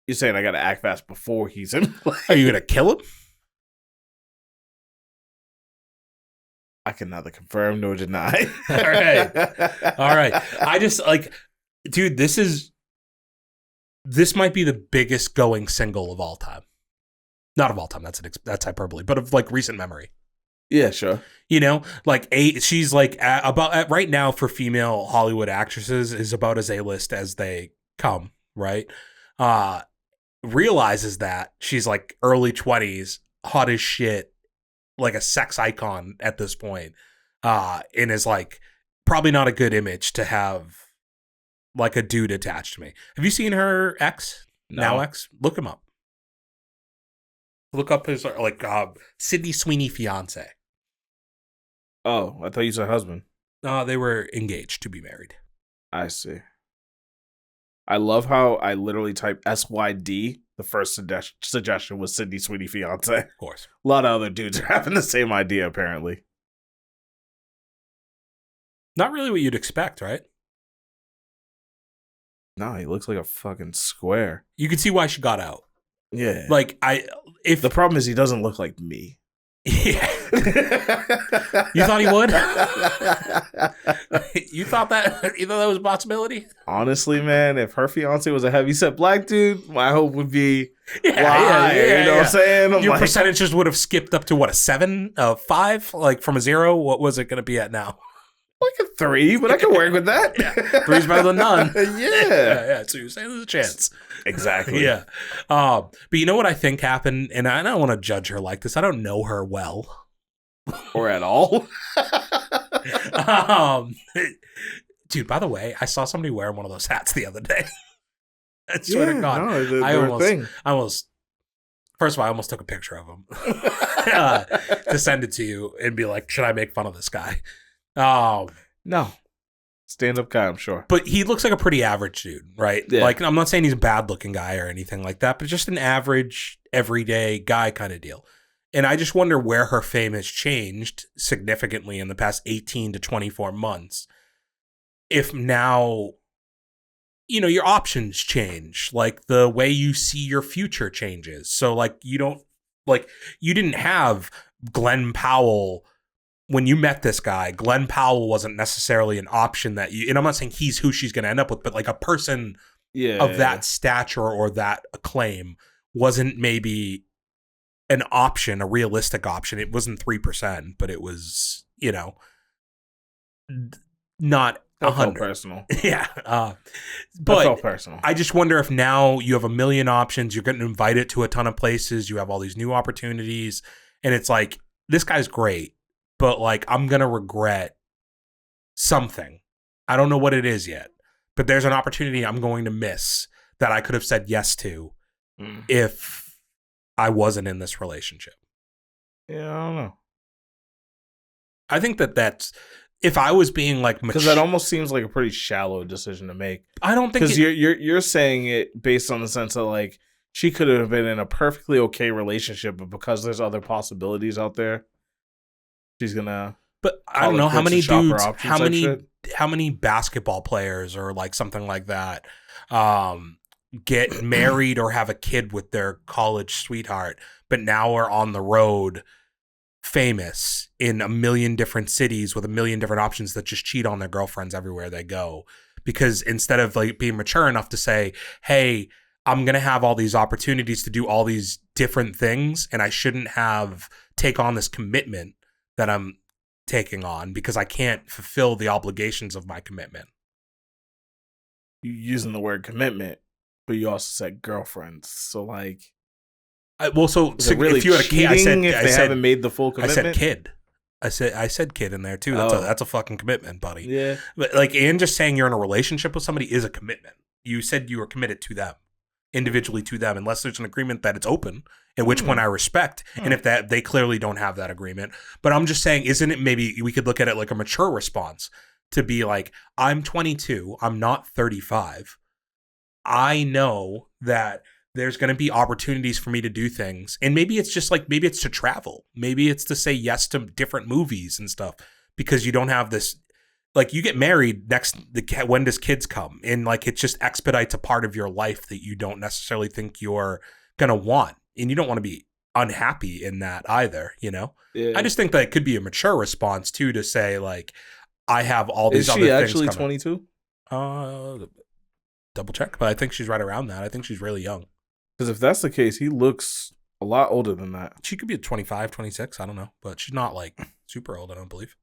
You're saying I got to act fast before he's in play? Are you gonna kill him? I can neither confirm nor deny. All right. I just like, dude, this might be the biggest going single of all time. Not of all time. That's hyperbole, but of like recent memory. Yeah, sure. You know, like she's like about right now for female Hollywood actresses is about as A-list as they come. Right. Realizes that she's like early 20s, hot as shit, like a sex icon at this point, and is like probably not a good image to have like a dude attached to me. Have you seen her ex? No. Now ex? Look him up. Look up his like Sydney Sweeney fiance. Oh, I thought you said husband. They were engaged to be married. I see. I love how I literally typed SYD. The first suggestion was Sydney Sweeney fiance. Of course. A lot of other dudes are having the same idea, apparently. Not really what you'd expect, right? No, he looks like a fucking square. You can see why she got out. Yeah. Like, if the problem is he doesn't look like me. Yeah. You thought he would? You thought that was a possibility? Honestly, man, if her fiance was a heavyset black dude, my hope would be you know what I'm saying? Your percentages would have skipped up to what, a 7, a 5, like from a 0. What was it going to be at now? Like a 3, but I can work with that. 3's better than none. Yeah. So you're saying there's a chance. Exactly. Yeah. But you know what I think happened? And I don't want to judge her like this. I don't know her well. Or at all. Dude, by the way, I saw somebody wearing one of those hats the other day. I swear to God. No, I almost, first of all, I almost took a picture of him to send it to you and be like, should I make fun of this guy? No. Stand-up guy, I'm sure. But he looks like a pretty average dude, right? Yeah. Like, I'm not saying he's a bad-looking guy or anything like that, but just an average, everyday guy kind of deal. And I just wonder where her fame has changed significantly in the past 18 to 24 months. If now, you know, your options change, like the way you see your future changes. So like you didn't have Glenn Powell when you met this guy. Glenn Powell wasn't necessarily an option that you, and I'm not saying he's who she's going to end up with, but like a person of that stature or that acclaim wasn't maybe an option, a realistic option. It wasn't 3%, but it was, you know, not 100. Personal. Yeah. But felt personal. I just wonder if now you have a million options, you're getting invited to a ton of places, you have all these new opportunities, and it's like, this guy's great, but like, I'm going to regret something. I don't know what it is yet, but there's an opportunity I'm going to miss that I could have said yes to if I wasn't in this relationship. Yeah, I don't know. I think that's, if I was being like, because that almost seems like a pretty shallow decision to make. I don't think, because you're saying it based on the sense that like she could have been in a perfectly okay relationship, but because there's other possibilities out there, she's gonna. But I don't know how many dudes, how many basketball players or like something like that get married or have a kid with their college sweetheart, but now are on the road, famous in a million different cities with a million different options that just cheat on their girlfriends everywhere they go. Because instead of like being mature enough to say, hey, I'm going to have all these opportunities to do all these different things, and I shouldn't take on this commitment that I'm taking on because I can't fulfill the obligations of my commitment. You're using the word commitment, but you also said girlfriends. So like, so really if you had a kid, I said haven't made the full commitment. I said kid. I said kid in there too. That's a fucking commitment, buddy. Yeah. But like, and just saying you're in a relationship with somebody is a commitment. You said you were committed to them, individually to them, unless there's an agreement that it's open, in which one I respect. And if that they clearly don't have that agreement, but I'm just saying, isn't it maybe we could look at it like a mature response to be like, I'm 22, I'm not 35. I know that there's going to be opportunities for me to do things. And maybe it's just like, maybe it's to travel. Maybe it's to say yes to different movies and stuff because you don't have this, like you get married when does kids come? And like, it just expedites a part of your life that you don't necessarily think you're going to want. And you don't want to be unhappy in that either, you know? Yeah. I just think that it could be a mature response too, to say like, I have all these other things. Is she actually 22? Double check, but I think she's right around that. I think she's really young. Because if that's the case, he looks a lot older than that. She could be 25, 26. I don't know. But she's not like super old, I don't believe.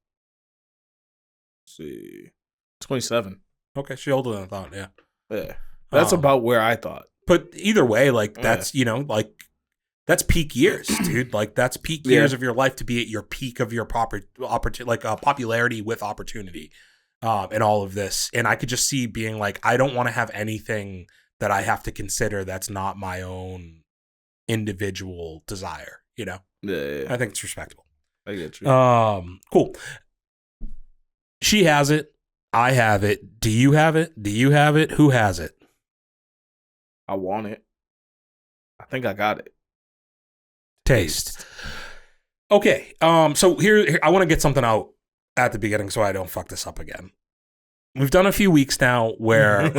Let's see. 27. Okay, she's older than I thought, yeah. Yeah. That's about where I thought. But either way, like that's, you know, like that's peak years, dude. Like that's peak years of your life to be at your peak of your popularity with opportunity and all of this. And I could just see being like, I don't want to have anything that I have to consider that's not my own individual desire, you know? Yeah. I think it's respectable. I get you. Cool. She has it. I have it. Do you have it? Do you have it? Who has it? I want it. I think I got it. Taste. Okay. So here I want to get something out at the beginning so I don't fuck this up again. We've done a few weeks now where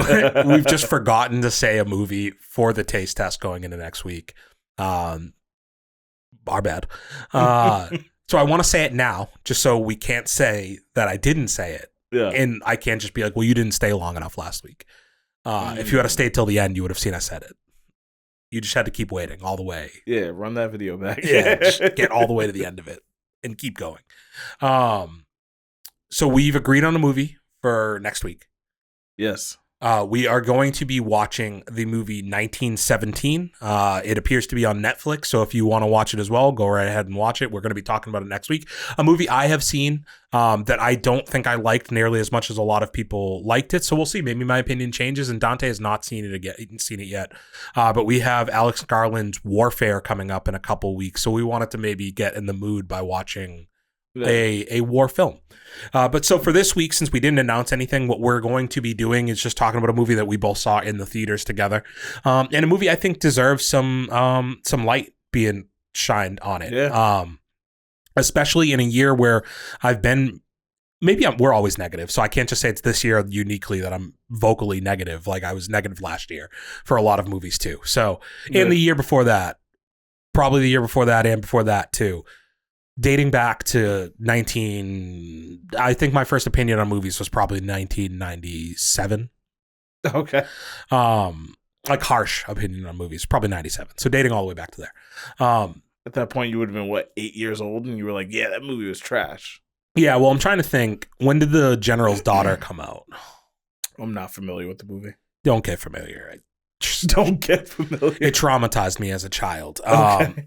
we've just forgotten to say a movie for the taste test going into next week. Our bad. So I want to say it now, just so we can't say that I didn't say it. Yeah. And I can't just be like, well, you didn't stay long enough last week. If you had stayed till the end, you would have seen I said it. You just had to keep waiting all the way. Yeah, run that video back. Yeah, just get all the way to the end of it and keep going. So we've agreed on a movie for next week. Yes. We are going to be watching the movie 1917. It appears to be on Netflix, so if you want to watch it as well, go right ahead and watch it. We're going to be talking about it next week. A movie I have seen that I don't think I liked nearly as much as a lot of people liked it, so we'll see. Maybe my opinion changes, and Dante has not seen it yet. But we have Alex Garland's Warfare coming up in a couple weeks, so we wanted to maybe get in the mood by watching a war film. But so for this week, since we didn't announce anything, what we're going to be doing is just talking about a movie that we both saw in the theaters together, and a movie I think deserves some light being shined on it. Yeah. Especially in a year where we're always negative, so I can't just say it's this year uniquely that I'm vocally negative. Like I was negative last year for a lot of movies too. So in the year before that, probably the year before that, and before that too. Dating back to I think my first opinion on movies was probably 1997. Okay. Like harsh opinion on movies, probably 97. So dating all the way back to there. At that point, you would have been, 8 years old? And you were like, yeah, that movie was trash. Yeah, well, I'm trying to think. When did The General's Daughter come out? I'm not familiar with the movie. Don't get familiar. Don't get familiar. It traumatized me as a child. Okay.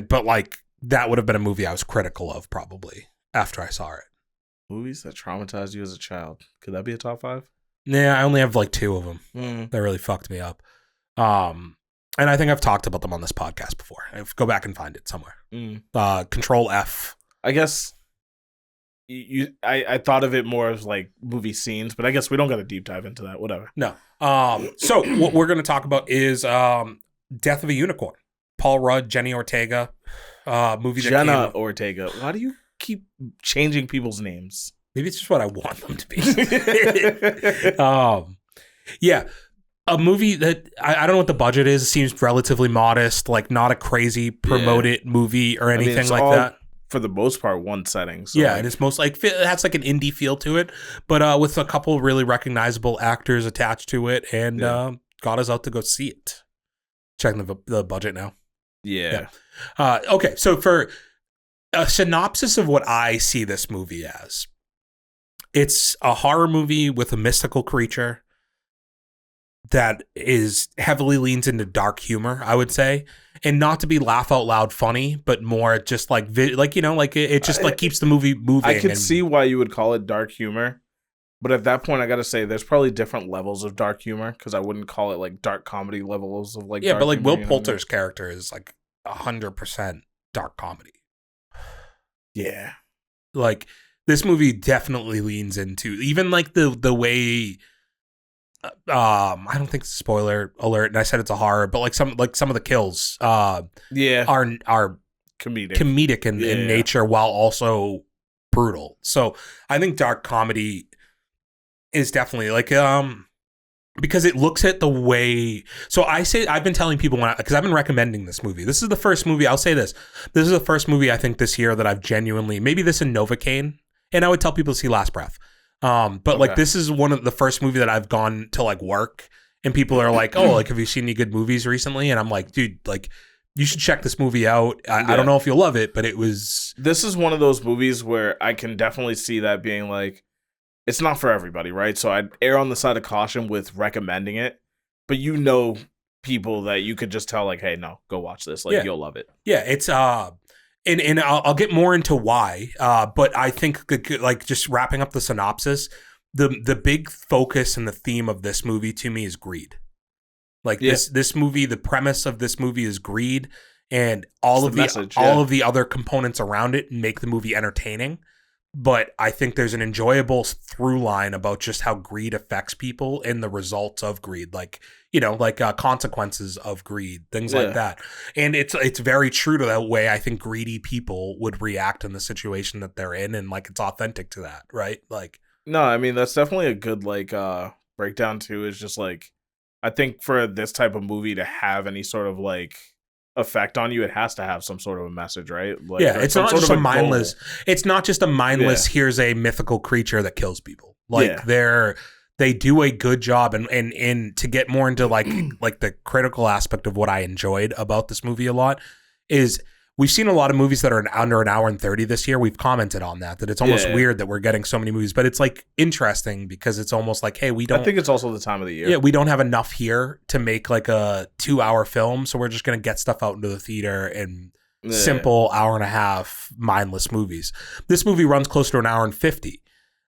But like, that would have been a movie I was critical of probably after I saw it. Movies that traumatized you as a child. Could that be a top 5? Yeah, I only have like 2 of them. That really fucked me up. And I think I've talked about them on this podcast before. Go back and find it somewhere. Control F. I guess I thought of it more as like movie scenes, but I guess we don't got to deep dive into that. Whatever. No. So what we're going to talk about is Death of a Unicorn. Paul Rudd, Jenny Ortega. Movie that Jenna Ortega. Why do you keep changing people's names? Maybe it's just what I want them to be. Yeah. A movie that I don't know what the budget is. It seems relatively modest, like not a crazy promoted movie or anything like that. For the most part, one setting. So yeah, and it's most like it has like an indie feel to it, but with a couple really recognizable actors attached to it, and got us out to go see it. Checking the budget now. Yeah. Okay, so for a synopsis of what I see this movie as, it's a horror movie with a mystical creature that is heavily leans into dark humor, I would say, and not to be laugh out loud funny, but more just like it just like keeps the movie moving. I could see why you would call it dark humor, but at that point, I got to say there's probably different levels of dark humor because I wouldn't call it like dark comedy levels of like. Yeah, dark but like humor, Will Poulter's character is like 100% dark comedy. Yeah, like this movie definitely leans into even like the way. I don't think it's a spoiler alert, and I said it's a horror, but like some of the kills, are comedic in nature while also brutal. So I think dark comedy is definitely like because it looks at the way. So I've been telling people because I've been recommending this movie. This is the first movie. I'll say this. This is the first movie I think this year that I've genuinely, maybe this and Novocaine, and I would tell people to see Last Breath. But like this is one of the first movie that I've gone to like work and people are like, oh, like have you seen any good movies recently? And I'm like, dude, like you should check this movie out. I don't know if you'll love it, but this is one of those movies where I can definitely see that being like, it's not for everybody, right? So I'd err on the side of caution with recommending it, but people that you could just tell like, hey, no, go watch this. Like you'll love it. Yeah. It's, And I'll get more into why, but I think like just wrapping up the synopsis, the big focus and the theme of this movie to me is greed. Like this movie, the premise of this movie is greed, and all of the other components around it make the movie entertaining. But I think there's an enjoyable through line about just how greed affects people and the results of greed, like consequences of greed, things like that. And it's very true to that way I think greedy people would react in the situation that they're in, and like it's authentic to that, right? Like, no, I mean that's definitely a good like breakdown too. Is just like I think for this type of movie to have any sort of like effect on you, it has to have some sort of a message, right? Like, yeah, it's not just a mindless. goal. It's not just a mindless. Here's a mythical creature that kills people. Like they do a good job, and to get more into like the critical aspect of what I enjoyed about this movie a lot is we've seen a lot of movies that are under an hour and 30 this year. We've commented on that it's almost weird that we're getting so many movies, but it's like interesting because it's almost like, hey, we don't. I think it's also the time of the year. Yeah, we don't have enough here to make like a 2-hour film, so we're just gonna get stuff out into the theater and simple hour and a half mindless movies. This movie runs close to an hour and 50,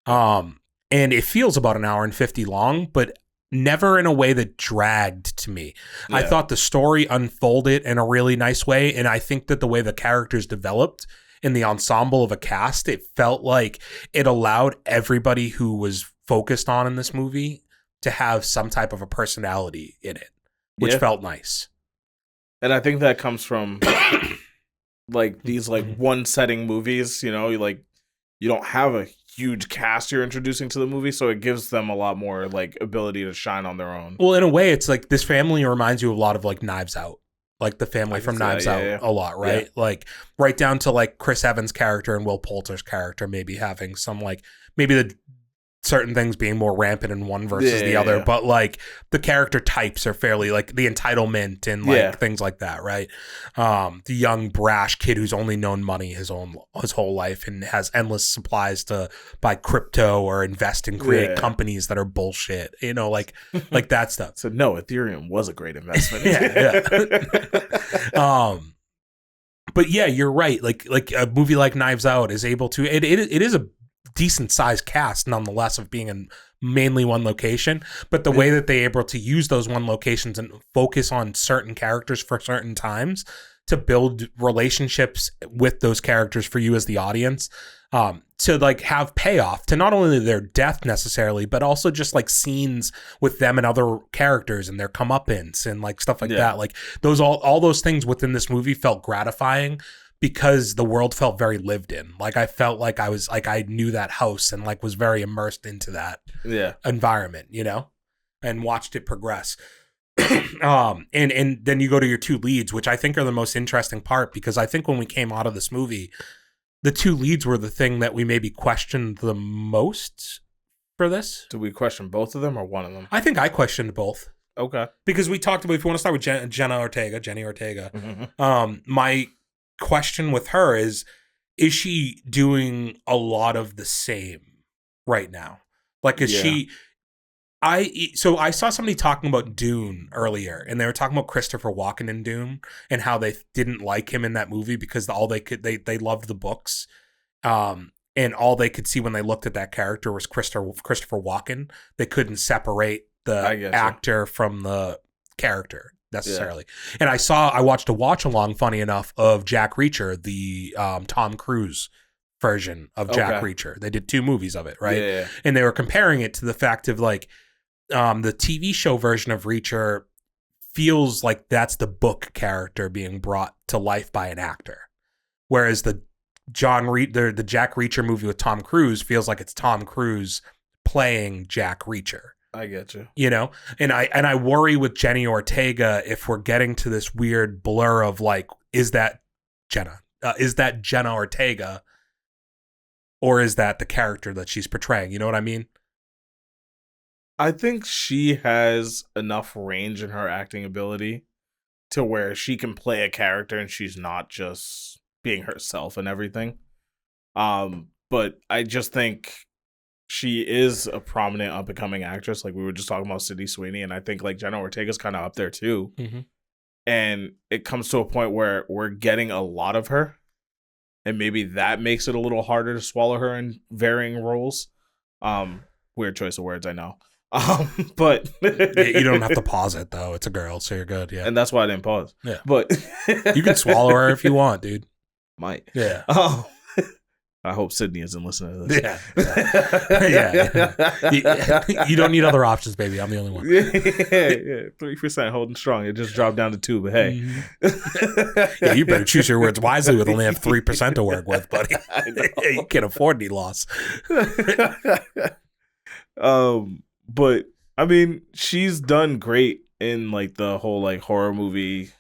and it feels about an hour and 50 long, but never in a way that dragged to me. Yeah. I thought the story unfolded in a really nice way, and I think that the way the characters developed in the ensemble of a cast, it felt like it allowed everybody who was focused on in this movie to have some type of a personality in it, which felt nice. And I think that comes from like these like one setting movies, you know, you don't have a huge cast you're introducing to the movie, so it gives them a lot more like ability to shine on their own. Well, in a way, it's like this family reminds you a lot of like Knives Out, like the family from Knives Out a lot, right? Yeah. Like right down to like Chris Evans' character and Will Poulter's character maybe having some like maybe the certain things being more rampant in one versus the other, but like the character types are fairly like the entitlement and like things like that, right? The young brash kid who's only known money his whole life and has endless supplies to buy crypto or invest and create companies that are bullshit, you know, like that stuff. So no, Ethereum was a great investment. But yeah, you're right. Like a movie like Knives Out is able to it is a decent sized cast nonetheless of being in mainly one location, but the way that they able to use those one locations and focus on certain characters for certain times to build relationships with those characters for you as the audience, to like have payoff to not only their death necessarily, but also just like scenes with them and other characters and their comeuppance and like stuff like that. Like those all those things within this movie felt gratifying because the world felt very lived in. Like I felt like I was like I knew that house and like was very immersed into that environment, you know, and watched it progress. And then you go to your two leads, which I think are the most interesting part, because I think when we came out of this movie, the two leads were the thing that we maybe questioned the most for this. Did we question both of them or one of them? I think I questioned both. Okay. Because we talked about, if you want to start with Jenny Ortega, my question with her is she doing a lot of the same right now? Like, is she... So I saw somebody talking about Dune earlier, and they were talking about Christopher Walken in Dune and how they didn't like him in that movie because they loved the books, and all they could see when they looked at that character was Christopher Walken. They couldn't separate the actor from the character necessarily. And I watched a watch along, funny enough, of Jack Reacher, the Tom Cruise version of Jack Reacher. They did 2 movies of it, right? And they were comparing it to the fact of like, the TV show version of Reacher feels like that's the book character being brought to life by an actor, whereas the Jack Reacher movie with Tom Cruise feels like it's Tom Cruise playing Jack Reacher. I get you. You know, and I worry with Jenny Ortega if we're getting to this weird blur of like, is that Jenna Ortega, or is that the character that she's portraying? You know what I mean? I think she has enough range in her acting ability to where she can play a character and she's not just being herself and everything. But I just think she is a prominent up-and-coming actress. Like we were just talking about Sydney Sweeney, and I think like Jenna Ortega's kind of up there too. Mm-hmm. And it comes to a point where we're getting a lot of her, and maybe that makes it a little harder to swallow her in varying roles. Weird choice of words, I know. But you don't have to pause it though. It's a girl, so you're good. Yeah, and that's why I didn't pause. Yeah, but you can swallow her if you want, dude. Might. Yeah. I hope Sydney isn't listening to this. Yeah. You don't need other options, baby. I'm the only one. Yeah. 3% holding strong. It just dropped down to 2, but hey. Yeah, you better choose your words wisely with only have 3% to work with, buddy. I know. You can't afford any loss. But I mean, she's done great in like the whole like horror movie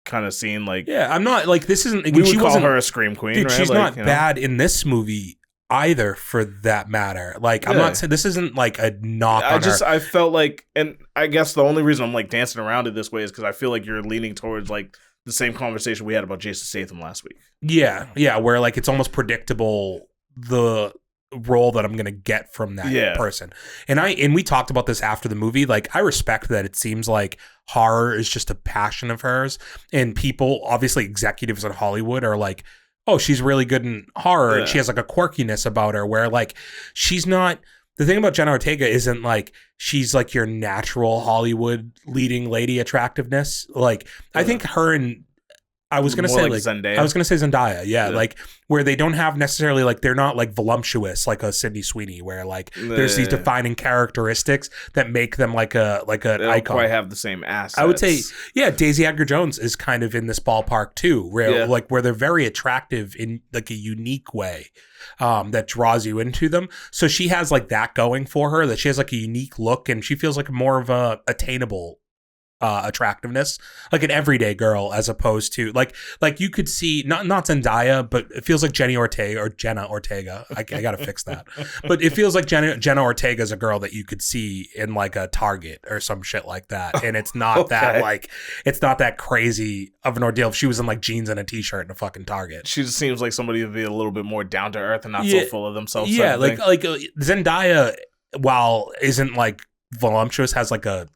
kind of scene. Like, yeah, I'm not like this isn't. we would she call wasn't her a scream queen, dude. right? She's Like, not bad in this movie either, for that matter. Like, I'm not saying this isn't like a knock on her. I felt like, and I guess the only reason I'm like dancing around it this way is because I feel like you're leaning towards like the same conversation we had about Jason Statham last week. Yeah, where like it's almost predictable the role that I'm gonna get from that person. And we talked about this after the movie. Like, I respect that it seems like horror is just a passion of hers, and people, obviously executives in Hollywood, are like, oh, she's really good in horror, and she has like a quirkiness about her where like she's not. The thing about Jenna Ortega isn't like she's like your natural Hollywood leading lady attractiveness. Like, I think her and I was gonna say like Zendaya. I was gonna say Zendaya, yeah, like where they don't have necessarily like they're not like voluptuous like a Sydney Sweeney, where like there's these defining characteristics that make them like an icon. Don't quite have the same assets. I would say, yeah, Daisy Edgar Jones is kind of in this ballpark too, where like where they're very attractive in like a unique way that draws you into them. So she has like that going for her, that she has like a unique look, and she feels like more of a attainable attractiveness, like an everyday girl, as opposed to like you could see not Zendaya, but it feels like Jenna Ortega. I gotta fix that, but it feels like Jenna Ortega is a girl that you could see in like a Target or some shit like that, and it's not that like it's not that crazy of an ordeal if she was in like jeans and a t-shirt in a fucking Target. She just seems like somebody would be a little bit more down to earth and not so full of themselves. Yeah, like Zendaya, while isn't like voluptuous, has like a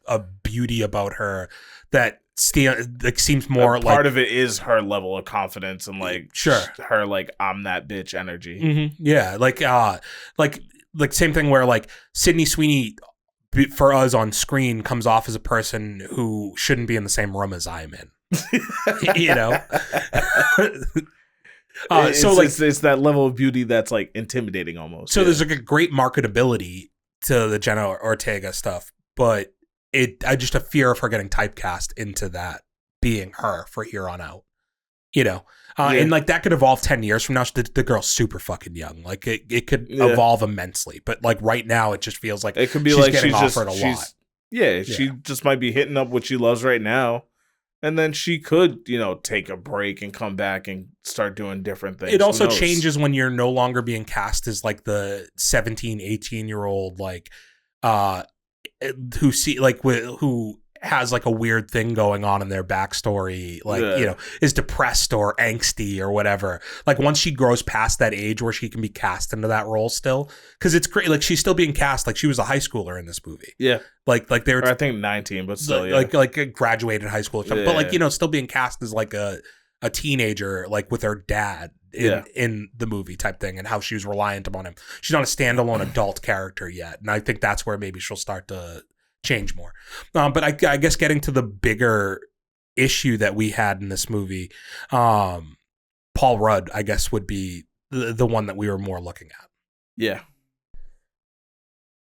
beauty about her that seems more like part of it is her level of confidence and like her like I'm that bitch energy. Mm-hmm. Yeah, like same thing where like Sydney Sweeney for us on screen comes off as a person who shouldn't be in the same room as I'm in. You know. It's that level of beauty that's like intimidating almost. So there's like a great marketability to the Jenna Ortega stuff, but I just a fear of her getting typecast into that being her for here on out, you know. And like that could evolve 10 years from now. The girl's super fucking young. Like it could evolve immensely, but like right now it just feels like it could be she's like getting she's offered just, a lot. Yeah, she just might be hitting up what she loves right now. And then she could, take a break and come back and start doing different things. It also changes when you're no longer being cast as like the 17, 18-year-old, like, who has like a weird thing going on in their backstory, like, is depressed or angsty or whatever. Like once she grows past that age where she can be cast into that role still, because it's great. Like she's still being cast like she was a high schooler in this movie. Yeah. Like they were, I think 19, but still, like graduated high school or something. But like, still being cast as like a teenager, like with her dad in the movie type thing, and how she was reliant upon him. She's not a standalone adult character yet. And I think that's where maybe she'll start to change more. But I guess getting to the bigger issue that we had in this movie, Paul Rudd, I guess, would be the one that we were more looking at. Yeah.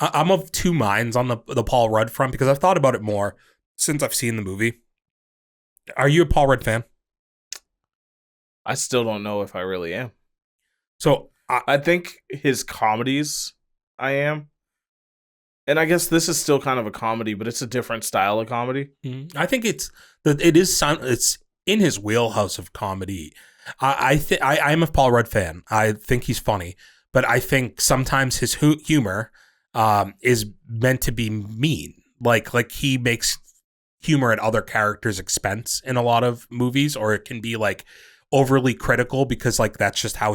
I'm of two minds on the Paul Rudd front, because I've thought about it more since I've seen the movie. Are you a Paul Rudd fan? I still don't know if I really am. So I think his comedies, I am. And I guess this is still kind of a comedy, but it's a different style of comedy. I think it's in his wheelhouse of comedy. I'm a Paul Rudd fan. I think he's funny, but I think sometimes his humor is meant to be mean. Like he makes humor at other characters' expense in a lot of movies, or it can be like overly critical because like that's just how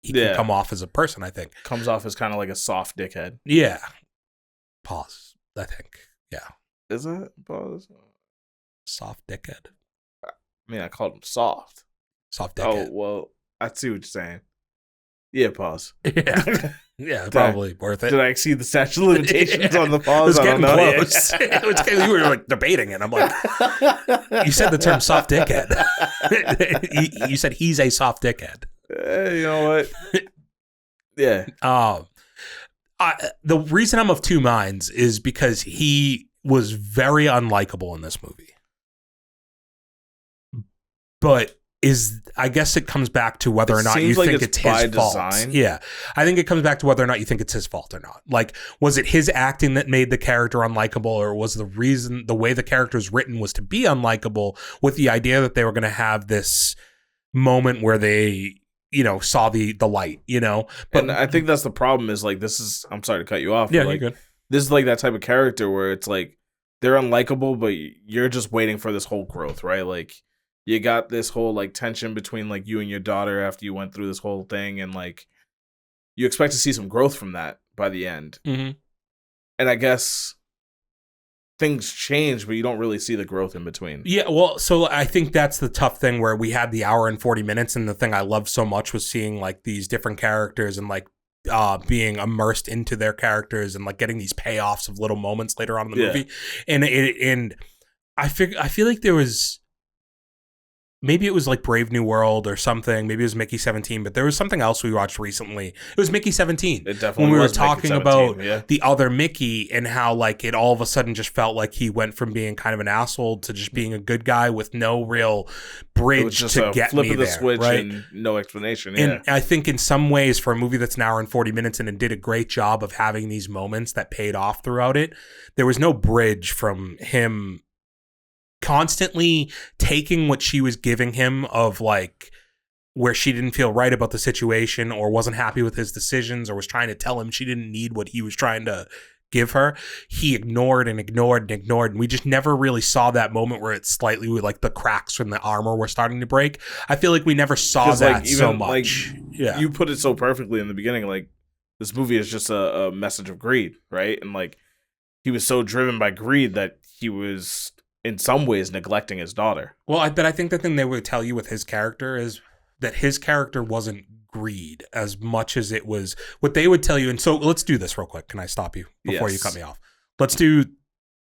he can come off as a person. I think comes off as kind of like a soft dickhead. Yeah. Pause. I think. Yeah. Is it? Pause. Soft dickhead. I mean, I called him soft. Soft dickhead. Oh, well, I see what you're saying. Yeah, pause. Yeah. Yeah, probably worth it. Did I exceed the statute of limitations on the pause? It was getting close. It was, you were like debating it. I'm like, you said the term soft dickhead. You said he's a soft dickhead. You know what? Yeah. The reason I'm of two minds is because he was very unlikable in this movie. But I guess it comes back to whether or not you think it's his fault. Yeah. I think it comes back to whether or not you think it's his fault or not. Like, was it his acting that made the character unlikable, or was the way the character's written was to be unlikable with the idea that they were going to have this moment where they, saw the light, But and I think that's the problem is like, I'm sorry to cut you off. Yeah, like, you're good. This is like that type of character where it's like, they're unlikable, but you're just waiting for this whole growth, right? Like, you got this whole like tension between like you and your daughter after you went through this whole thing, and like you expect to see some growth from that by the end. Mm-hmm. And I guess things change, but you don't really see the growth in between. Yeah, well, so I think that's the tough thing where we had the hour and 40 minutes, and the thing I loved so much was seeing like these different characters and like being immersed into their characters and like getting these payoffs of little moments later on in the movie. And I feel like there was, maybe it was like Brave New World or something. Maybe it was Mickey 17, but there was something else we watched recently. It was Mickey 17. It definitely when we were was talking Mickey 17, about the other Mickey and how like it all of a sudden just felt like he went from being kind of an asshole to just being a good guy with no real bridge to get me there. Flip of the switch, right? And no explanation. And I think in some ways, for a movie that's an hour and 40 minutes and it did a great job of having these moments that paid off throughout it, there was no bridge from him constantly taking what she was giving him of like where she didn't feel right about the situation or wasn't happy with his decisions or was trying to tell him she didn't need what he was trying to give her. He ignored and ignored and ignored. And we just never really saw that moment where it's slightly like the cracks from the armor were starting to break. I feel like we never saw that like, so much. Like, you put it so perfectly in the beginning. Like, this movie is just a message of greed, right? And like, he was so driven by greed that he was in some ways neglecting his daughter. Well, but I think the thing they would tell you with his character is that his character wasn't greed as much as it was what they would tell you. And so let's do this real quick. Can I stop you before you cut me off? Let's do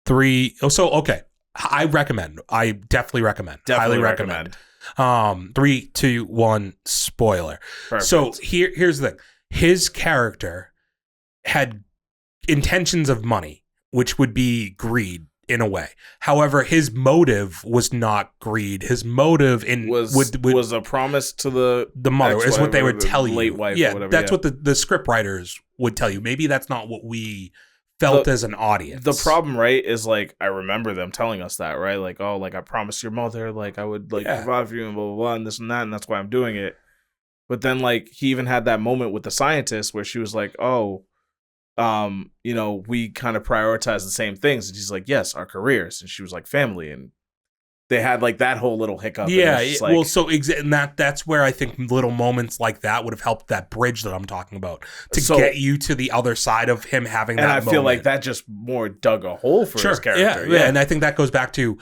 3. Oh, so, okay. I definitely recommend. Highly recommend. 3, 2, 1, spoiler. Perfect. So here's the thing. His character had intentions of money, which would be greed. In a way. However, his motive was not greed. His motive was a promise to the mother, is what they would tell you. Late wife, yeah, or whatever, that's what the script writers would tell you. Maybe that's not what we felt as an audience. The problem, right, is like I remember them telling us that, right? Like, oh, like I promised your mother, like I would like provide for you and blah blah blah and this and that, and that's why I'm doing it. But then like he even had that moment with the scientist where she was like, oh, we kind of prioritize the same things. And she's like, yes, our careers. And she was like, family. And they had like that whole little hiccup. Yeah. Well, so and that's where I think little moments like that would have helped that bridge that I'm talking about to get you to the other side of him having that moment. And I feel like that just more dug a hole for his character. Yeah. And I think that goes back to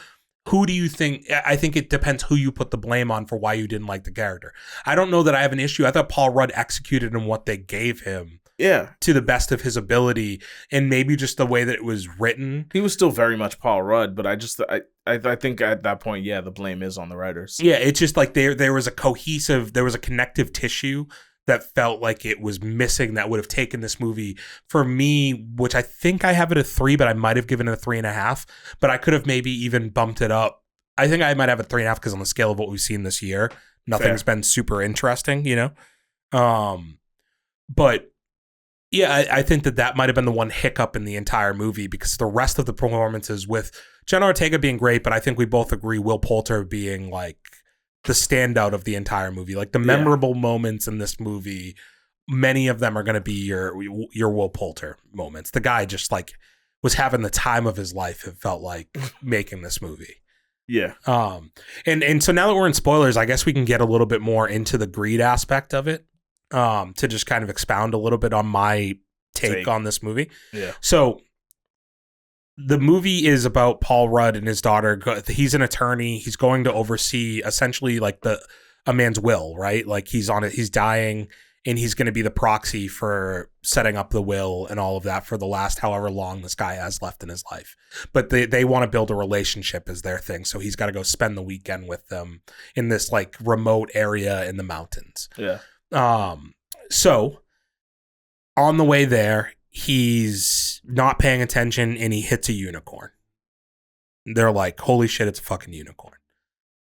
who do you think? I think it depends who you put the blame on for why you didn't like the character. I don't know that I have an issue. I thought Paul Rudd executed in what they gave him. Yeah, to the best of his ability, and maybe just the way that it was written. He was still very much Paul Rudd, but I think at that point, the blame is on the writers. Yeah, it's just like there was a connective tissue that felt like it was missing that would have taken this movie for me, which I think I have it a 3, but I might have given it a 3.5, but I could have maybe even bumped it up. I think I might have a 3.5 because on the scale of what we've seen this year, nothing's been super interesting, but. Yeah, I think that might have been the one hiccup in the entire movie because the rest of the performances with Jenna Ortega being great, but I think we both agree Will Poulter being like the standout of the entire movie. Like the memorable moments in this movie, many of them are going to be your Will Poulter moments. The guy just like was having the time of his life, it felt like, making this movie. Yeah. And so now that we're in spoilers, I guess we can get a little bit more into the greed aspect of it. To just kind of expound a little bit on my take on this movie. Yeah. So the movie is about Paul Rudd and his daughter. He's an attorney. He's going to oversee essentially like a man's will, right? Like he's dying and he's going to be the proxy for setting up the will and all of that for the last however long this guy has left in his life. But they want to build a relationship as their thing. So he's got to go spend the weekend with them in this like remote area in the mountains. Yeah. So on the way there, he's not paying attention and he hits a unicorn. They're like, holy shit, it's a fucking unicorn.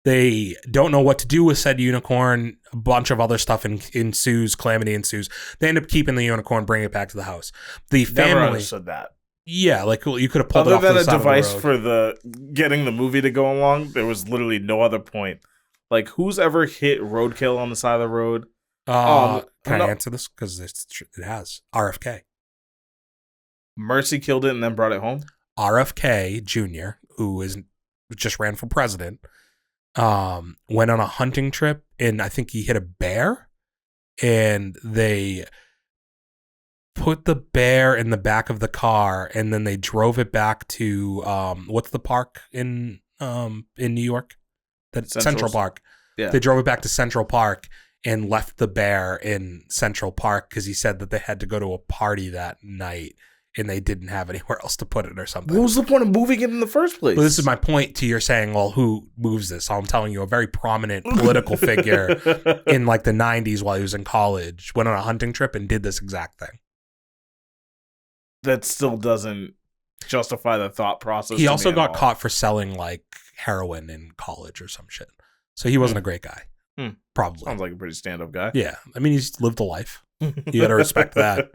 They don't know what to do with said unicorn. A bunch of other stuff ensues. Calamity ensues. They end up keeping the unicorn, bringing it back to the house. The family Never understood that. Yeah, like you could have pulled Other it off to than the a side of the device road. for the getting the movie to go along, there was literally no other point. Like, who's ever hit roadkill on the side of the road? Can I answer this? Because it has. RFK. Mercy killed it and then brought it home? RFK Jr., who just ran for president, went on a hunting trip, and I think he hit a bear, and they put the bear in the back of the car, and then they drove it back to what's the park in New York? Central Park. Yeah. They drove it back to Central Park and left the bear in Central Park because he said that they had to go to a party that night and they didn't have anywhere else to put it or something. What was the point of moving it in the first place? Well, this is my point to your saying, well, who moves this? So I'm telling you, a very prominent political figure in like the 90s while he was in college went on a hunting trip and did this exact thing. That still doesn't justify the thought process. He also got caught for selling like heroin in college or some shit. So he wasn't a great guy. Probably. Sounds like a pretty stand-up guy. Yeah. I mean, he's lived a life. You got to respect that.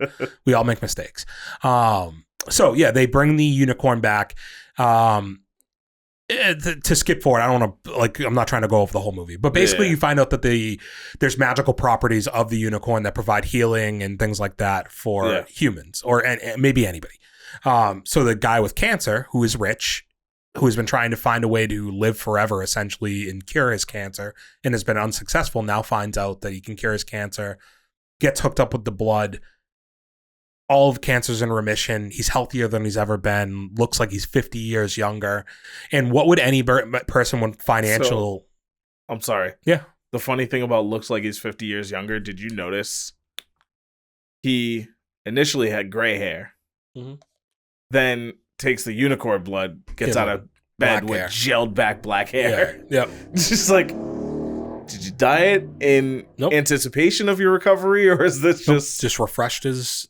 We all make mistakes. So yeah, they bring the unicorn back. To skip forward, I don't want to I'm not trying to go over the whole movie, but basically you find out that there's magical properties of the unicorn that provide healing and things like that for humans or and maybe anybody. So the guy with cancer who is rich, who has been trying to find a way to live forever essentially and cure his cancer and has been unsuccessful, now finds out that he can cure his cancer, gets hooked up with the blood. All of cancer's in remission. He's healthier than he's ever been. Looks like he's 50 years younger. And what would any person with financial... I'm sorry. Yeah. The funny thing about looks like he's 50 years younger, did you notice he initially had gray hair, then takes the unicorn blood, gets out of bed with gelled back black hair. Yeah. It's just like, did you diet in anticipation of your recovery, or is this just refreshed his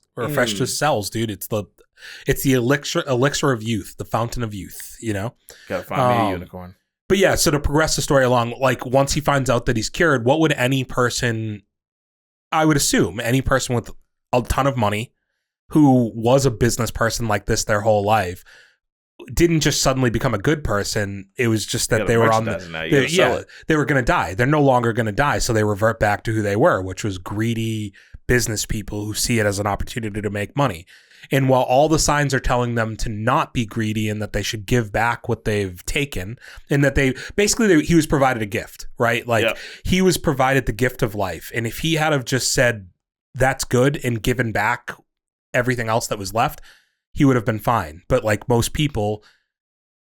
cells, dude? It's the elixir of youth, the fountain of youth, you know? Gotta find me a unicorn. But yeah, so to progress the story along, like once he finds out that he's cured, what would any person, I would assume any person with a ton of money who was a business person like this their whole life, didn't just suddenly become a good person. It was just that they were on they were going to die. They're no longer going to die. So they revert back to who they were, which was greedy business people who see it as an opportunity to make money. And while all the signs are telling them to not be greedy and that they should give back what they've taken, and that he was provided a gift, right? Like he was provided the gift of life. And if he had have just said, that's good, and given back everything else that was left, he would have been fine. But like most people,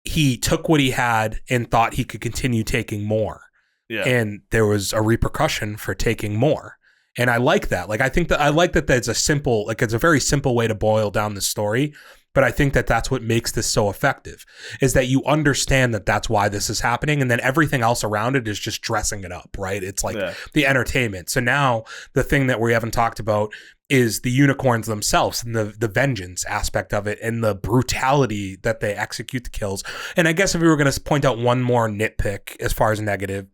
he took what he had and thought he could continue taking more. Yeah. And there was a repercussion for taking more. And I like that. Like, I like that that's it's a very simple way to boil down the story. But I think that that's what makes this so effective, is that you understand that that's why this is happening. And then everything else around it is just dressing it up, right? It's like the entertainment. So now the thing that we haven't talked about is the unicorns themselves and the vengeance aspect of it and the brutality that they execute the kills. And I guess if we were going to point out one more nitpick as far as negative,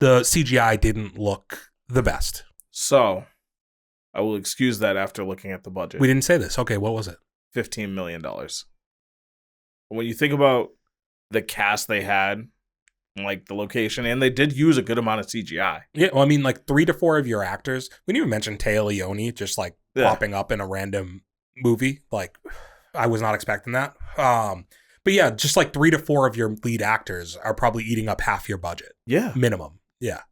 the CGI didn't look the best. So I will excuse that after looking at the budget. We didn't say this. Okay, what was it? $15 million. When you think about the cast they had, like the location, and they did use a good amount of CGI. Yeah, well, I mean, like 3 to 4 of your actors. We didn't even mention Téa Leoni just like popping up in a random movie. Like, I was not expecting that. But yeah, just like 3 to 4 of your lead actors are probably eating up half your budget. Yeah, minimum. Yeah.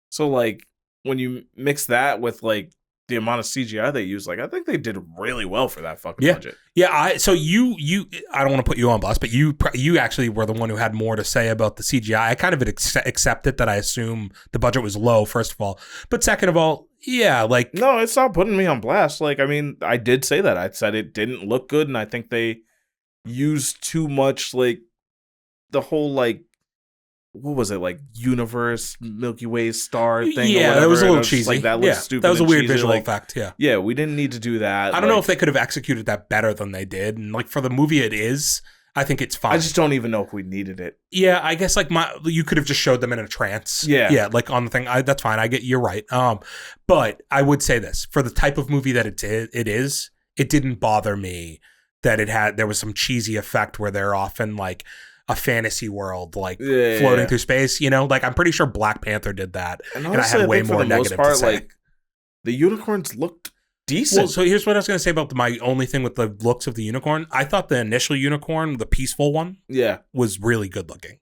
So like when you mix that with like the amount of CGI they use, like I think they did really well for that fucking budget. Yeah, I don't want to put you on blast, but you actually were the one who had more to say about the CGI. I kind of accepted that. I assume the budget was low, first of all, but second of all, yeah, like no, it's not putting me on blast. Like, I mean, I did say that. I said it didn't look good, and I think they used too much, like the whole like, what was it, like universe, Milky Way star thing? Yeah, that was a little cheesy. Like that looks stupid. That was a weird visual effect. Yeah, we didn't need to do that. I don't know if they could have executed that better than they did. And like for the movie, it is. I think it's fine. I just don't even know if we needed it. Yeah, I guess like you could have just showed them in a trance. Yeah, like on the thing. That's fine. You're right. But I would say this for the type of movie that it is. It didn't bother me that there was some cheesy effect where they're off in like a fantasy world, like floating through space. You know, like I'm pretty sure Black Panther did that, and I had way more negative to say. Like the unicorns looked decent. Well, so here's what I was going to say about my only thing with the looks of the unicorn. I thought the initial unicorn, the peaceful one, was really good looking.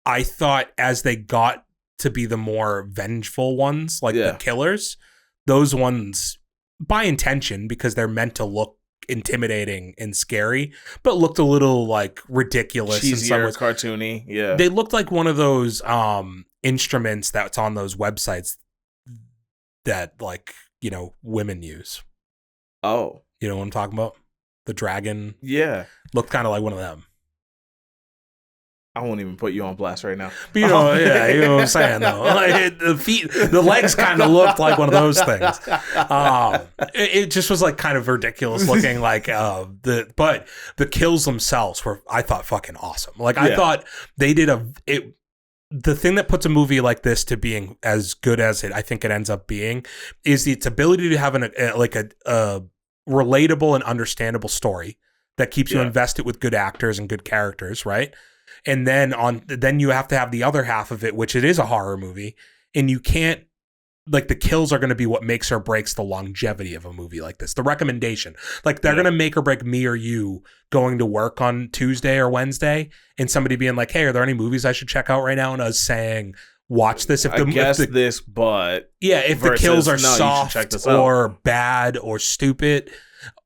I thought as they got to be the more vengeful ones, like the killers, those ones, by intention, because they're meant to look intimidating and scary, but looked a little like ridiculous. Cheesier, cartoony. Yeah. They looked like one of those instruments that's on those websites that like, you know, women use. Oh. You know what I'm talking about? The dragon. Yeah. Looked kind of like one of them. I won't even put you on blast right now. But you know, you know what I'm saying though. Like, the legs kind of looked like one of those things. It just was like kind of ridiculous looking. Like but the kills themselves were, I thought, fucking awesome. Like I thought they did the thing that puts a movie like this to being as good as I think it ends up being is its ability to have a relatable and understandable story that keeps you invested with good actors and good characters, right? And then you have to have the other half of it, which it is a horror movie, and you can't, like, the kills are going to be what makes or breaks the longevity of a movie like this. The recommendation, like, they're going to make or break me or you going to work on Tuesday or Wednesday, and somebody being like, "Hey, are there any movies I should check out right now?" And us saying, "Watch this." If the kills are soft or bad or stupid.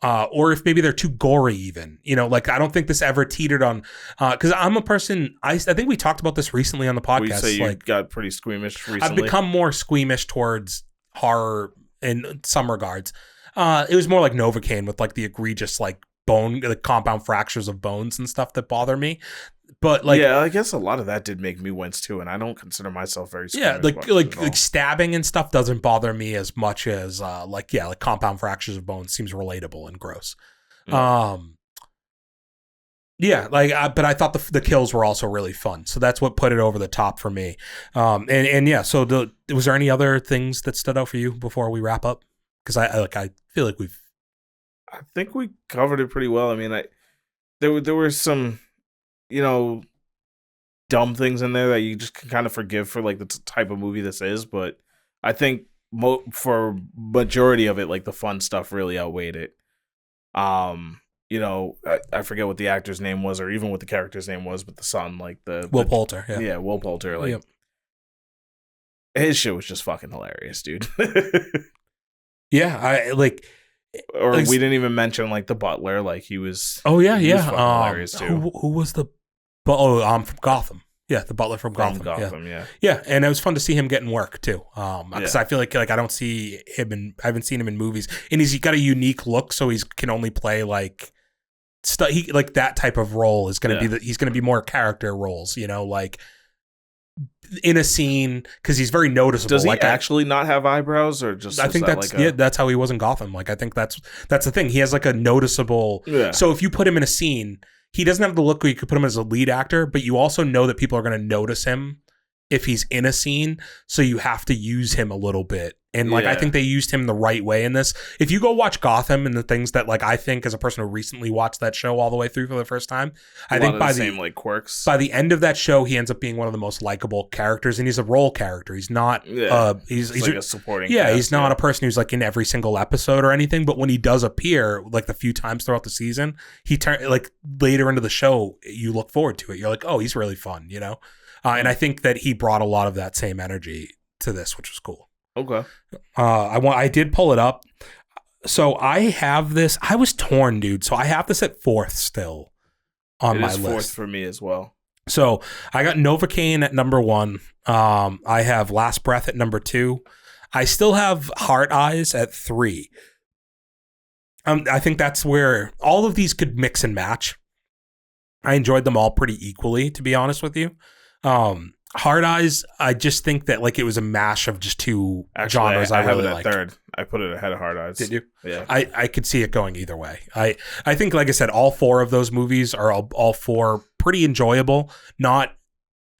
Or if maybe they're too gory even, you know, like I don't think this ever teetered on, because I'm a person, I think we talked about this recently on the podcast. Well, you say you got pretty squeamish recently. I've become more squeamish towards horror in some regards. It was more like Novocaine with like the egregious like the compound fractures of bones and stuff that bother me. But like, yeah, I guess a lot of that did make me wince too, and I don't consider myself very squeamish. like stabbing and stuff doesn't bother me as much as like compound fractures of bones seems relatable and gross. But I thought the kills were also really fun, so that's what put it over the top for me. So was there any other things that stood out for you before we wrap up? Because I feel like I think we covered it pretty well. I mean, there were some, you know, dumb things in there that you just can kind of forgive for like the type of movie this is, but I think for majority of it, like the fun stuff really outweighed it. You know, I forget what the actor's name was or even what the character's name was, but the son, like Will Poulter, Will Poulter, like his shit was just fucking hilarious, dude. Yeah, or we didn't even mention like the butler, like he was. Oh yeah, he was fucking hilarious too. Who was the? From Gotham. Yeah, the butler from Gotham. Yeah, and it was fun to see him getting work too. Because I feel like I don't see him I haven't seen him in movies, and he's got a unique look, so he can only play like like that type of role is going to be he's going to be more character roles, you know, like in a scene because he's very noticeable. Does he actually not have eyebrows, or just? I think that's how he was in Gotham. Like I think that's the thing. He has like a noticeable. Yeah. So if you put him in a scene, he doesn't have the look where you could put him as a lead actor, but you also know that people are going to notice him if he's in a scene. So you have to use him a little bit. And like, I think they used him the right way in this. If you go watch Gotham and the things that like, I think as a person who recently watched that show all the way through for the first time, I think by the same like quirks, by the end of that show, he ends up being one of the most likable characters, and he's a role character. He's not, he's like a supporting. Yeah. He's not a person who's like in every single episode or anything, but when he does appear, like the few times throughout the season, he like later into the show, you look forward to it. You're like, oh, he's really fun, you know? And I think that he brought a lot of that same energy to this, which was cool. Okay. I did pull it up. So I have this. I was torn, dude. So I have this at 4th still on my list. It is 4th for me as well. So I got Novocaine at number 1. I have Last Breath at number 2. I still have Heart Eyes at 3. I think that's where all of these could mix and match. I enjoyed them all pretty equally, to be honest with you. Hard Eyes, I just think that like it was a mash of just two genres I have really it at liked. third. I put it ahead of Hard Eyes. Did you? Yeah. I could see it going either way. I think, like I said, all four of those movies are all four pretty enjoyable. Not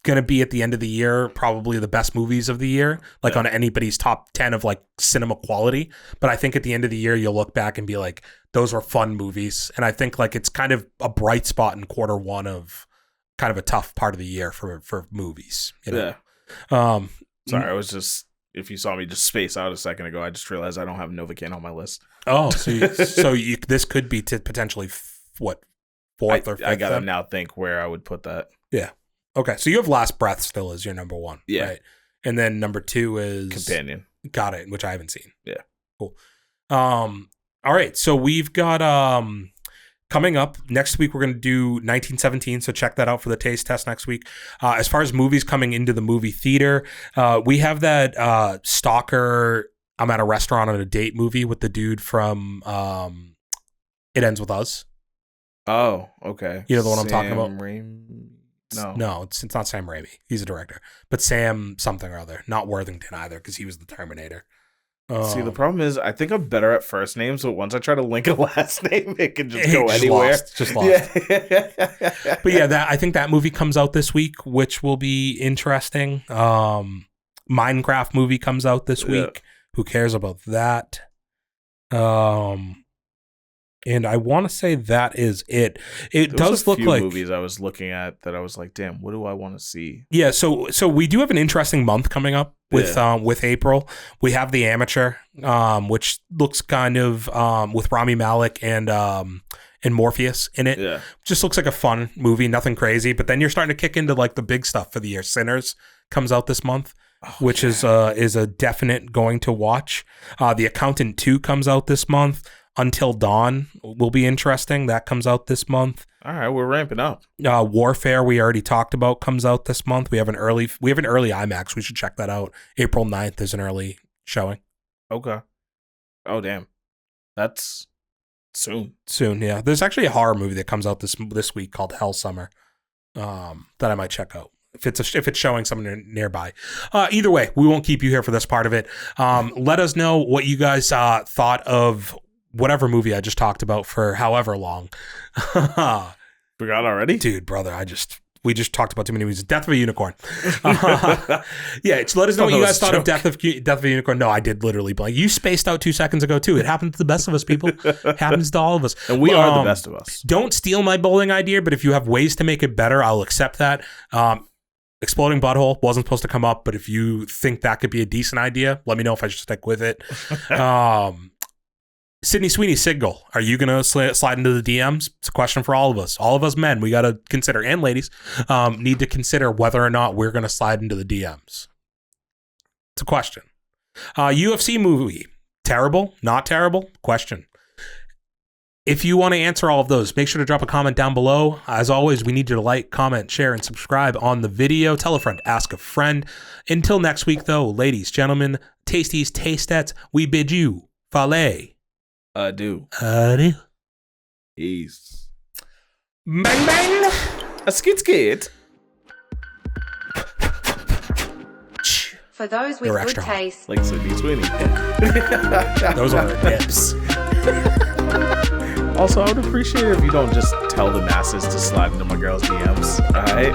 going to be at the end of the year probably the best movies of the year, like on anybody's top 10 of like cinema quality. But I think at the end of the year, you'll look back and be like, those were fun movies. And I think like it's kind of a bright spot in quarter one of kind of a tough part of the year for movies. You know? Yeah. Sorry, I was just, if you saw me just space out a second ago, I just realized I don't have Novocaine on my list. Oh, so this could be potentially fourth or fifth. I gotta now think where I would put that. Yeah. Okay, so you have Last Breath still as your number one. Yeah. Right? And then number two is Companion. Got it, which I haven't seen. Yeah. Cool. All right, so we've got coming up next week, we're going to do 1917, so check that out for the taste test next week. As far as movies coming into the movie theater, we have that Stalker, I'm at a restaurant on a date movie with the dude from It Ends With Us. Oh, okay. You know the one I'm talking about? No, it's not Sam Raimi. He's a director. But Sam something or other. Not Worthington either, because he was the Terminator. See, the problem is I think I'm better at first names, but once I try to link a last name, it can just go anywhere. Just lost. Yeah. But yeah, I think that movie comes out this week, which will be interesting. Minecraft movie comes out this week. Who cares about that? And I want to say that is it. It does look like movies I was looking at that I was like, damn, what do I want to see? Yeah, so we do have an interesting month coming up with April. We have The Amateur, which looks kind of with Rami Malek and Morpheus in it. Yeah. Just looks like a fun movie, nothing crazy. But then you're starting to kick into like the big stuff for the year. Sinners comes out this month. Which is a definite going to watch. The Accountant 2 comes out this month. Until Dawn will be interesting. That comes out this month. All right, we're ramping up. Warfare, we already talked about, comes out this month. We have an early IMAX. We should check that out. April 9th is an early showing. Okay. Oh, damn. That's soon. Soon, yeah. There's actually a horror movie that comes out this week called Hell Summer that I might check out. If it's showing somewhere nearby. Either way, we won't keep you here for this part of it. Let us know what you guys thought of whatever movie I just talked about for however long. Forgot already? Dude, brother, we just talked about too many movies. Death of a Unicorn. Yeah, let us know what you guys thought of Death of a Unicorn. No, I did literally blank. You spaced out 2 seconds ago too. It happens to the best of us, people. It happens to all of us. And we are the best of us. Don't steal my bowling idea, but if you have ways to make it better, I'll accept that. Exploding Butthole wasn't supposed to come up, but if you think that could be a decent idea, let me know if I should stick with it. Sydney Sweeney Signal, are you going to slide into the DMs? It's a question for all of us. All of us men, we got to consider, and ladies, need to consider whether or not we're going to slide into the DMs. It's a question. UFC movie, terrible, not terrible? Question. If you want to answer all of those, make sure to drop a comment down below. As always, we need you to like, comment, share, and subscribe on the video. Tell a friend, ask a friend. Until next week, though, ladies, gentlemen, tasties, tastettes, we bid you fale. Adieu. Peace. Bang, bang. A skit. For those with good taste. Like Sydney Sweeney. Those are her nips. Also, I would appreciate it if you don't just tell the masses to slide into my girl's DMs. All right?